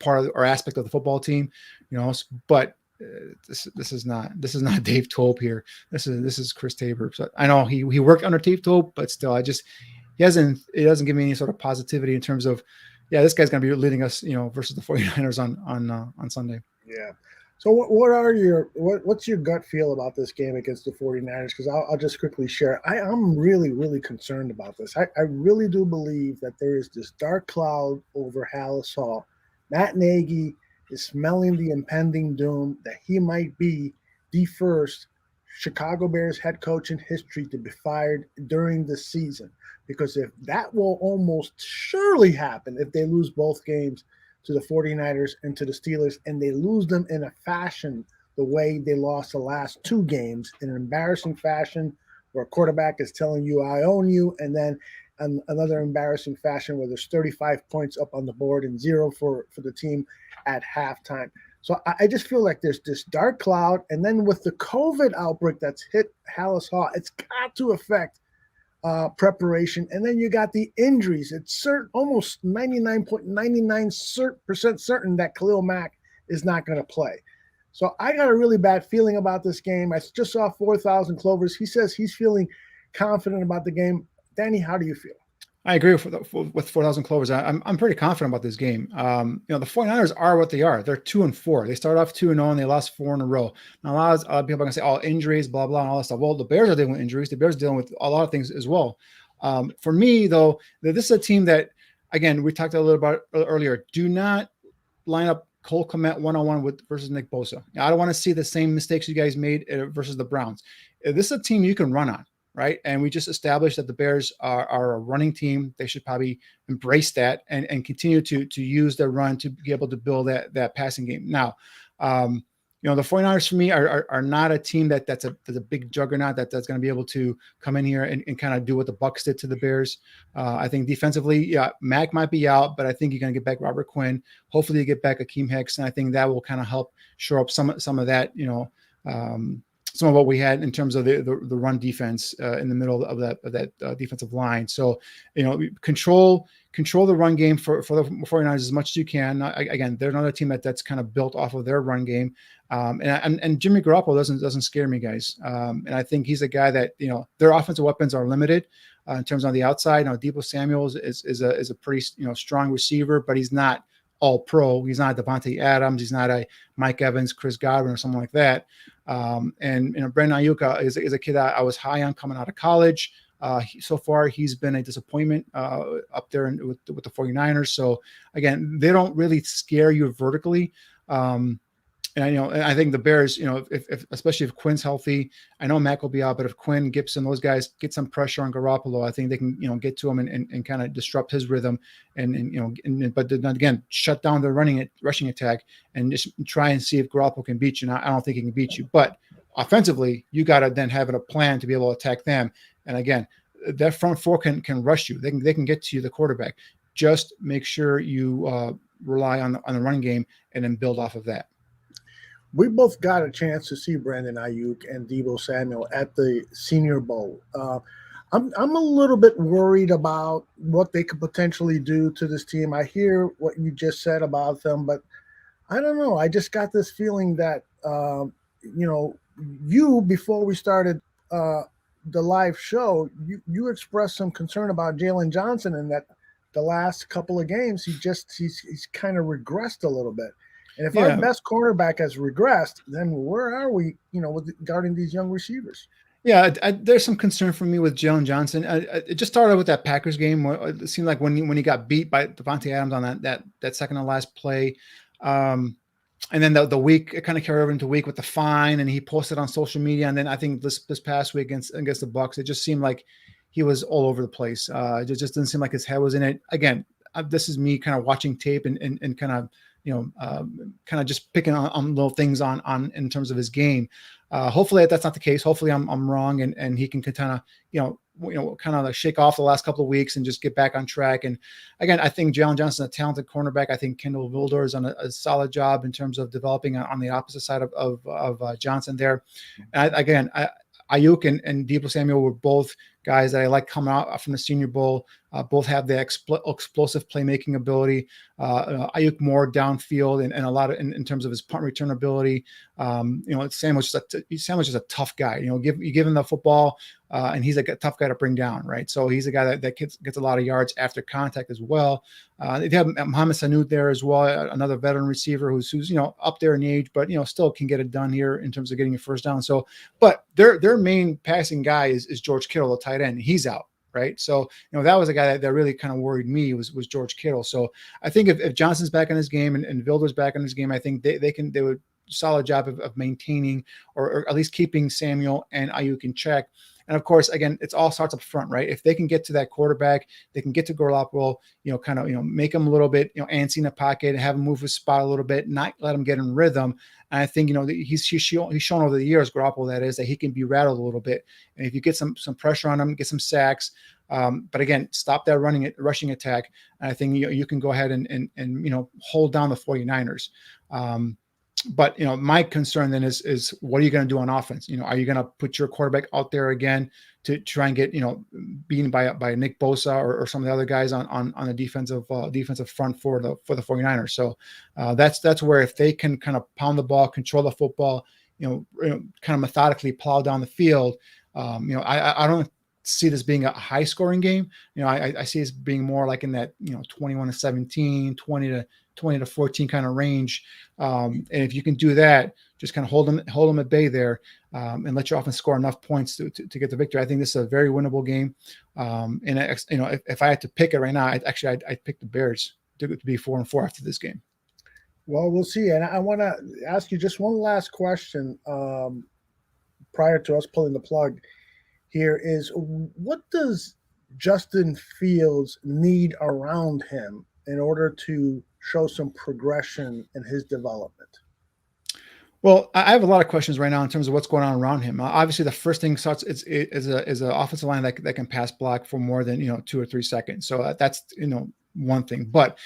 Speaker 2: part of or aspect of the football team, but this is not Dave Tope here. This is Chris Tabor. So I know he worked under Dave Tope, but still, it doesn't give me any sort of positivity in terms of, yeah, this guy's going to be leading us, versus the 49ers on Sunday.
Speaker 1: Yeah. So what's your gut feel about this game against the 49ers? Because I'll just quickly share. I'm really, really concerned about this. I really do believe that there is this dark cloud over Hallis Hall. Matt Nagy is smelling the impending doom that he might be the first Chicago Bears head coach in history to be fired during the season. Because if that will almost surely happen if they lose both games to the 49ers and to the Steelers, and they lose them in a fashion the way they lost the last two games, in an embarrassing fashion where a quarterback is telling you, I own you, and then another embarrassing fashion where there's 35 points up on the board and 0 for the team at halftime. So I just feel like there's this dark cloud, and then with the COVID outbreak that's hit Hallis Hall, it's got to affect preparation. And then you got the injuries. It's almost 99.99% certain that Khalil Mack is not going to play. So I got a really bad feeling about this game. I just saw 4,000 Clovers. He says he's feeling confident about the game. Danny, how do you feel?
Speaker 2: I agree with 4,000 Clovers. I'm pretty confident about this game. The 49ers are what they are. They're 2-4. They started off 2-0 and they lost 4 in a row. Now, a lot of people are going to say, oh, injuries, blah, blah, and all that stuff. Well, the Bears are dealing with injuries. The Bears are dealing with a lot of things as well. For me, though, this is a team that, again, we talked a little about earlier. Do not line up Cole Kmet one-on-one versus Nick Bosa. I don't want to see the same mistakes you guys made versus the Browns. This is a team you can run on. Right. And we just established that the Bears are a running team. They should probably embrace that and continue to use their run to be able to build that passing game. Now, the 49ers for me are not a team that's a big juggernaut that's going to be able to come in here and kind of do what the Bucs did to the Bears. I think defensively, yeah, Mac might be out, but I think you're going to get back Robert Quinn. Hopefully you get back Akeem Hicks. And I think that will kind of help shore up some of that, some of what we had in terms of the run defense in the middle of that defensive line. So, control the run game for the 49ers as much as you can. Again, they're another team that's kind of built off of their run game. And Jimmy Garoppolo doesn't scare me, guys. And I think he's a guy that, their offensive weapons are limited in terms of the outside. Deebo Samuel is a pretty, strong receiver, but he's not all pro. He's not Devontae Adams. He's not a Mike Evans, Chris Godwin, or something like that. And Brandon Ayuk is a kid that I was high on coming out of college. So far, he's been a disappointment up there with the 49ers. So again, they don't really scare you vertically. And I think the Bears, if especially if Quinn's healthy, I know Mac will be out, but if Quinn, Gibson, those guys get some pressure on Garoppolo, I think they can, get to him and kind of disrupt his rhythm but then again, shut down the rushing attack and just try and see if Garoppolo can beat you. Now, I don't think he can beat you, but offensively, you got to then have a plan to be able to attack them. And again, that front four can rush you. They can get to you, the quarterback. Just make sure you rely on the running game and then build off of that.
Speaker 1: We both got a chance to see Brandon Ayuk and Deebo Samuel at the Senior Bowl. I'm a little bit worried about what they could potentially do to this team. I hear what you just said about them, but I don't know. I just got this feeling that, before we started the live show, you expressed some concern about Jalen Johnson and that the last couple of games, he's kind of regressed a little bit. And if our best cornerback has regressed, then where are we, regarding these young receivers?
Speaker 2: Yeah, there's some concern for me with Jalen Johnson. It just started with that Packers game where it seemed like when he got beat by Devontae Adams on that second to last play. And then the week, it kind of carried over into week with the fine, and he posted on social media. And then I think this past week against the Bucs, it just seemed like he was all over the place. It just didn't seem like his head was in it. Again, this is me kind of watching tape and kind of, kind of just picking on little things on in terms of his game. Hopefully that's not the case. Hopefully I'm wrong and he can kind of, kind of like shake off the last couple of weeks and just get back on track. And again, I think Jalen Johnson is a talented cornerback. I think Kendall Wilder has done a solid job in terms of developing on the opposite side of Johnson there. And Ayuk and Deebo Samuel were both guys that I like coming out from the Senior Bowl. Both have the explosive playmaking ability. Ayuk more downfield and a lot of in terms of his punt return ability. Samuel's just a tough guy. You give him the football. and he's like a tough guy to bring down, right? So he's a guy that gets a lot of yards after contact as well. They have Mohamed Sanu there as well, another veteran receiver who's up there in age, but still can get it done here in terms of getting a first down. So, but their main passing guy is George Kittle, the tight end. He's out. Right. So, that was a guy that really kind of worried me was George Kittle. So I think if Johnson's back in his game and Wilder's back in his game, I think they would solid job of maintaining or at least keeping Samuel and Ayuk in check. And of course, again, it's all starts up front, right? If they can get to that quarterback, they can get to Garoppolo, make him a little bit, antsy in the pocket, have him move his spot a little bit, not let him get in rhythm. And I think, he's shown over the years, Garoppolo, that he can be rattled a little bit. And if you get some pressure on him, get some sacks, but again, stop that rushing attack. And I think you can go ahead and hold down the 49ers. But my concern then is what are you going to do on offense? Are you going to put your quarterback out there again to try and get beaten by Nick Bosa or some of the other guys on the defensive front for the 49ers? So that's where if they can kind of pound the ball, control the football, kind of methodically plow down the field. I don't see this being a high scoring game. I see this being more like in that 21-17, 20-14 kind of range. And if you can do that, just kind of hold them at bay there, and let your offense score enough points to get the victory. I think this is a very winnable game. And if I had to pick it right now, I'd pick the Bears to be 4-4 after this game.
Speaker 1: Well, we'll see. And I want to ask you just one last question prior to us pulling the plug here is, what does Justin Fields need around him in order to show some progression in his development?
Speaker 2: Well, I have a lot of questions right now in terms of what's going on around him. Obviously, the first thing starts is an offensive line that can pass block for more than 2 or 3 seconds. So that's one thing. But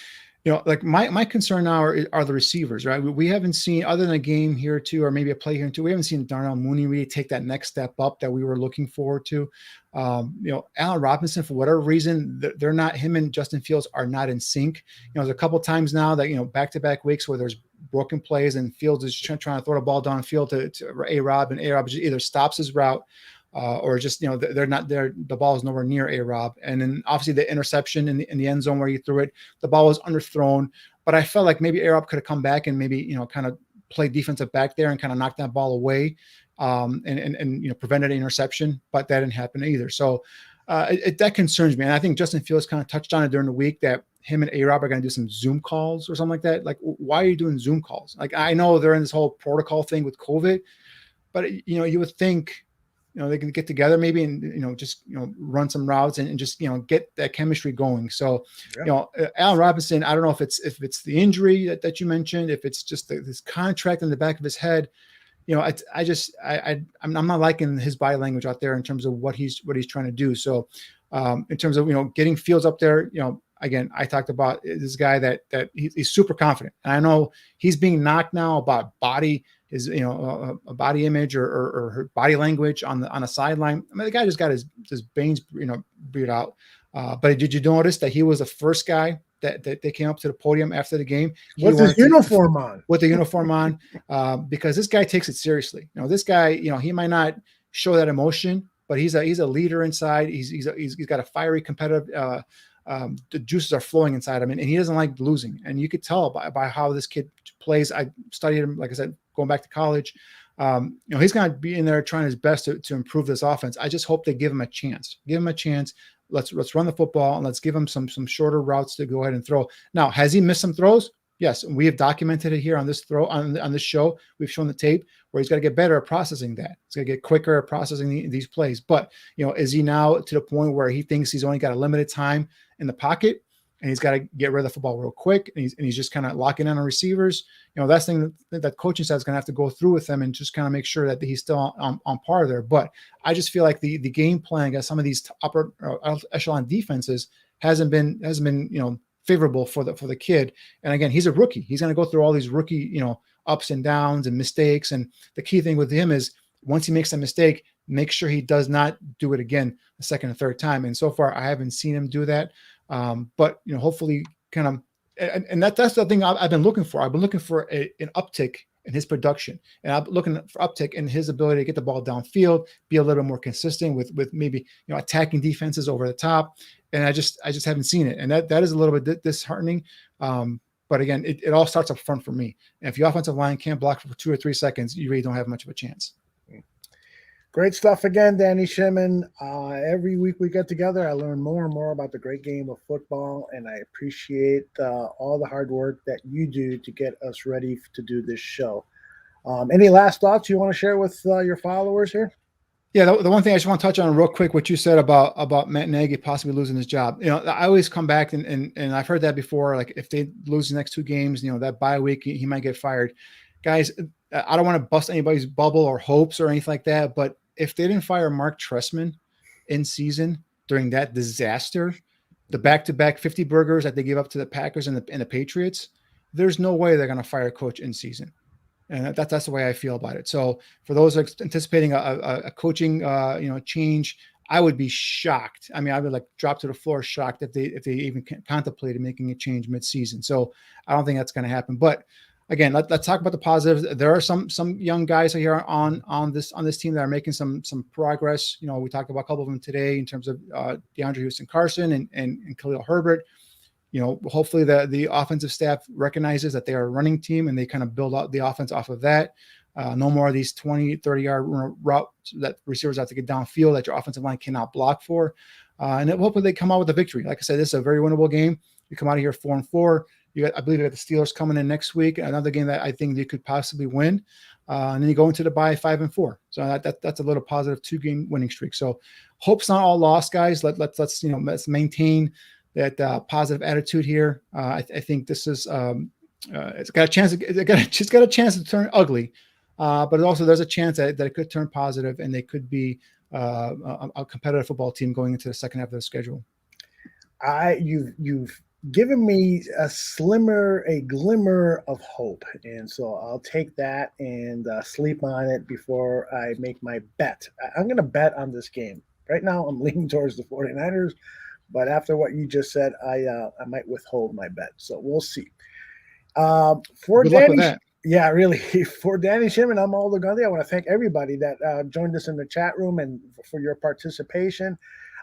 Speaker 2: like my concern now are the receivers, right? We haven't seen, other than a game here or two, or maybe a play here and two, we haven't seen Darnell Mooney really take that next step up that we were looking forward to. Allen Robinson, for whatever reason, they're not, him and Justin Fields are not in sync. There's a couple times now that, back-to-back weeks where there's broken plays and Fields is trying to throw the ball downfield to A-Rob, and A-Rob just either stops his route or just, they're not there. The ball is nowhere near A-Rob. And then obviously the interception in the end zone where he threw it, the ball was underthrown. But I felt like maybe A-Rob could have come back and maybe, kind of play defensive back there and kind of knock that ball away and prevented an interception. But that didn't happen either. So that concerns me. And I think Justin Fields kind of touched on it during the week that him and A-Rob are going to do some Zoom calls or something like that. Like, why are you doing Zoom calls? Like, I know they're in this whole protocol thing with COVID, but, you would think, they can get together maybe and, just, run some routes and just, get that chemistry going. So,
Speaker 1: yeah.
Speaker 2: Allen Robinson, I don't know if it's the injury that you mentioned, if it's just this contract in the back of his head, I'm not liking his body language out there in terms of what he's trying to do. So, in terms of, getting Fields up there, again, I talked about this guy that he's super confident. And I know he's being knocked now about his a body image or her body language on a sideline. I mean, the guy just got his veins beat out. But did you notice that he was the first guy that they came up to the podium after the game
Speaker 1: with his uniform on?
Speaker 2: With the uniform on, because this guy takes it seriously. This guy, he might not show that emotion, but he's a leader inside. He's got a fiery competitive. The juices are flowing inside him, and he doesn't like losing. And you could tell by how this kid plays. I studied him, like I said, going back to college. He's going to be in there trying his best to improve this offense. I just hope they give him a chance. Give him a chance. Let's run the football and let's give him some shorter routes to go ahead and throw. Now, has he missed some throws? Yes, we have documented it here on this on this show. We've shown the tape where he's got to get better at processing that. He's got to get quicker at processing these plays. But is he now to the point where he thinks he's only got a limited time in the pocket and he's got to get rid of the football real quick and he's just kind of locking in on receivers? That's the thing that coaching staff is going to have to go through with him and just kind of make sure that he's still on par there. But I just feel like the game plan against some of these upper echelon defenses hasn't been favorable for the kid. And again, he's a rookie. He's going to go through all these rookie, ups and downs and mistakes. And the key thing with him is once he makes a mistake, make sure he does not do it again the second and third time. And so far, I haven't seen him do that. But hopefully kind of, and that's the thing I've been looking for. I've been looking for an uptick in his production. And I'm looking for uptick in his ability to get the ball downfield, be a little more consistent with maybe, attacking defenses over the top. And I just haven't seen it. And that is a little bit disheartening. But again, it all starts up front for me. And if your offensive line can't block for 2 or 3 seconds, you really don't have much of a chance.
Speaker 1: Great stuff again, Danny Shimon. Every week we get together, I learn more and more about the great game of football, and I appreciate all the hard work that you do to get us ready to do this show. Any last thoughts you want to share with your followers here?
Speaker 2: Yeah, the one thing I just want to touch on real quick, what you said about Matt Nagy possibly losing his job. I always come back and I've heard that before. Like if they lose the next 2 games, that bye week, he might get fired. Guys, I don't want to bust anybody's bubble or hopes or anything like that, but if they didn't fire Mark Trestman in season during that disaster, the back-to-back 50 burgers that they gave up to the Packers and the Patriots, there's no way they're going to fire a coach in season. And that's the way I feel about it. So for those anticipating a coaching change, I would be shocked. I mean, I would drop to the floor shocked if they even contemplated making a change mid-season. So I don't think that's going to happen. But again, let's talk about the positives. There are some young guys here on this team that are making some progress. We talked about a couple of them today in terms of DeAndre Houstin-Carson and Khalil Herbert. Hopefully the offensive staff recognizes that they are a running team and they kind of build out the offense off of that. No more of these 20, 30-yard routes that receivers have to get downfield that your offensive line cannot block for. And hopefully they come out with a victory. Like I said, this is a very winnable game. You come out of here 4-4. I believe you got the Steelers coming in next week, another game that I think they could possibly win. And then you go into the bye 5-4. So that's a little positive 2-game winning streak. So hope's not all lost, guys. Let's maintain that positive attitude here. I think this is it's got a chance. It's got a chance to turn ugly, but also there's a chance that it could turn positive and they could be a competitive football team going into the second half of the schedule.
Speaker 1: You've given me a glimmer of hope, and so I'll take that and sleep on it before I make my bet. I'm going to bet on this game. Right now, I'm leaning towards the 49ers. But after what you just said, I might withhold my bet. So we'll see. For
Speaker 2: Good
Speaker 1: Danny,
Speaker 2: luck with that.
Speaker 1: Yeah, really. For Danny Shimon, I'm Aldo Gandhi. I want to thank everybody that joined us in the chat room and for your participation.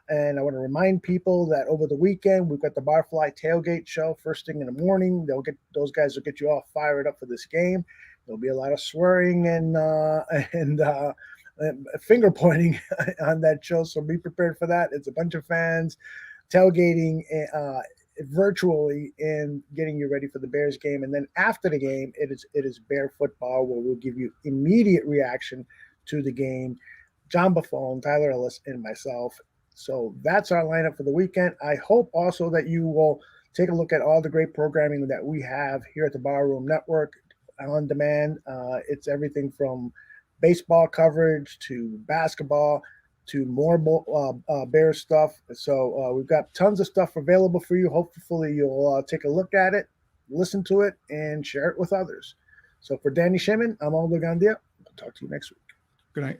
Speaker 1: And I want to remind people that over the weekend, we've got the Barfly Tailgate show first thing in the morning. Those guys will get you all fired up for this game. There'll be a lot of swearing and finger pointing on that show. So be prepared for that. It's a bunch of fans tailgating virtually and getting you ready for the Bears game. And then after the game, it is Bear football, where we'll give you immediate reaction to the game. John Buffone, Tyler Ellis, and myself. So that's our lineup for the weekend. I hope also that you will take a look at all the great programming that we have here at the Barroom Network on demand. It's everything from baseball coverage to basketball to more Bears stuff. So we've got tons of stuff available for you. Hopefully you'll take a look at it, listen to it, and share it with others. So for Danny Shimon, I'm Aldo Gandia. I'll talk to you next week.
Speaker 2: Good night.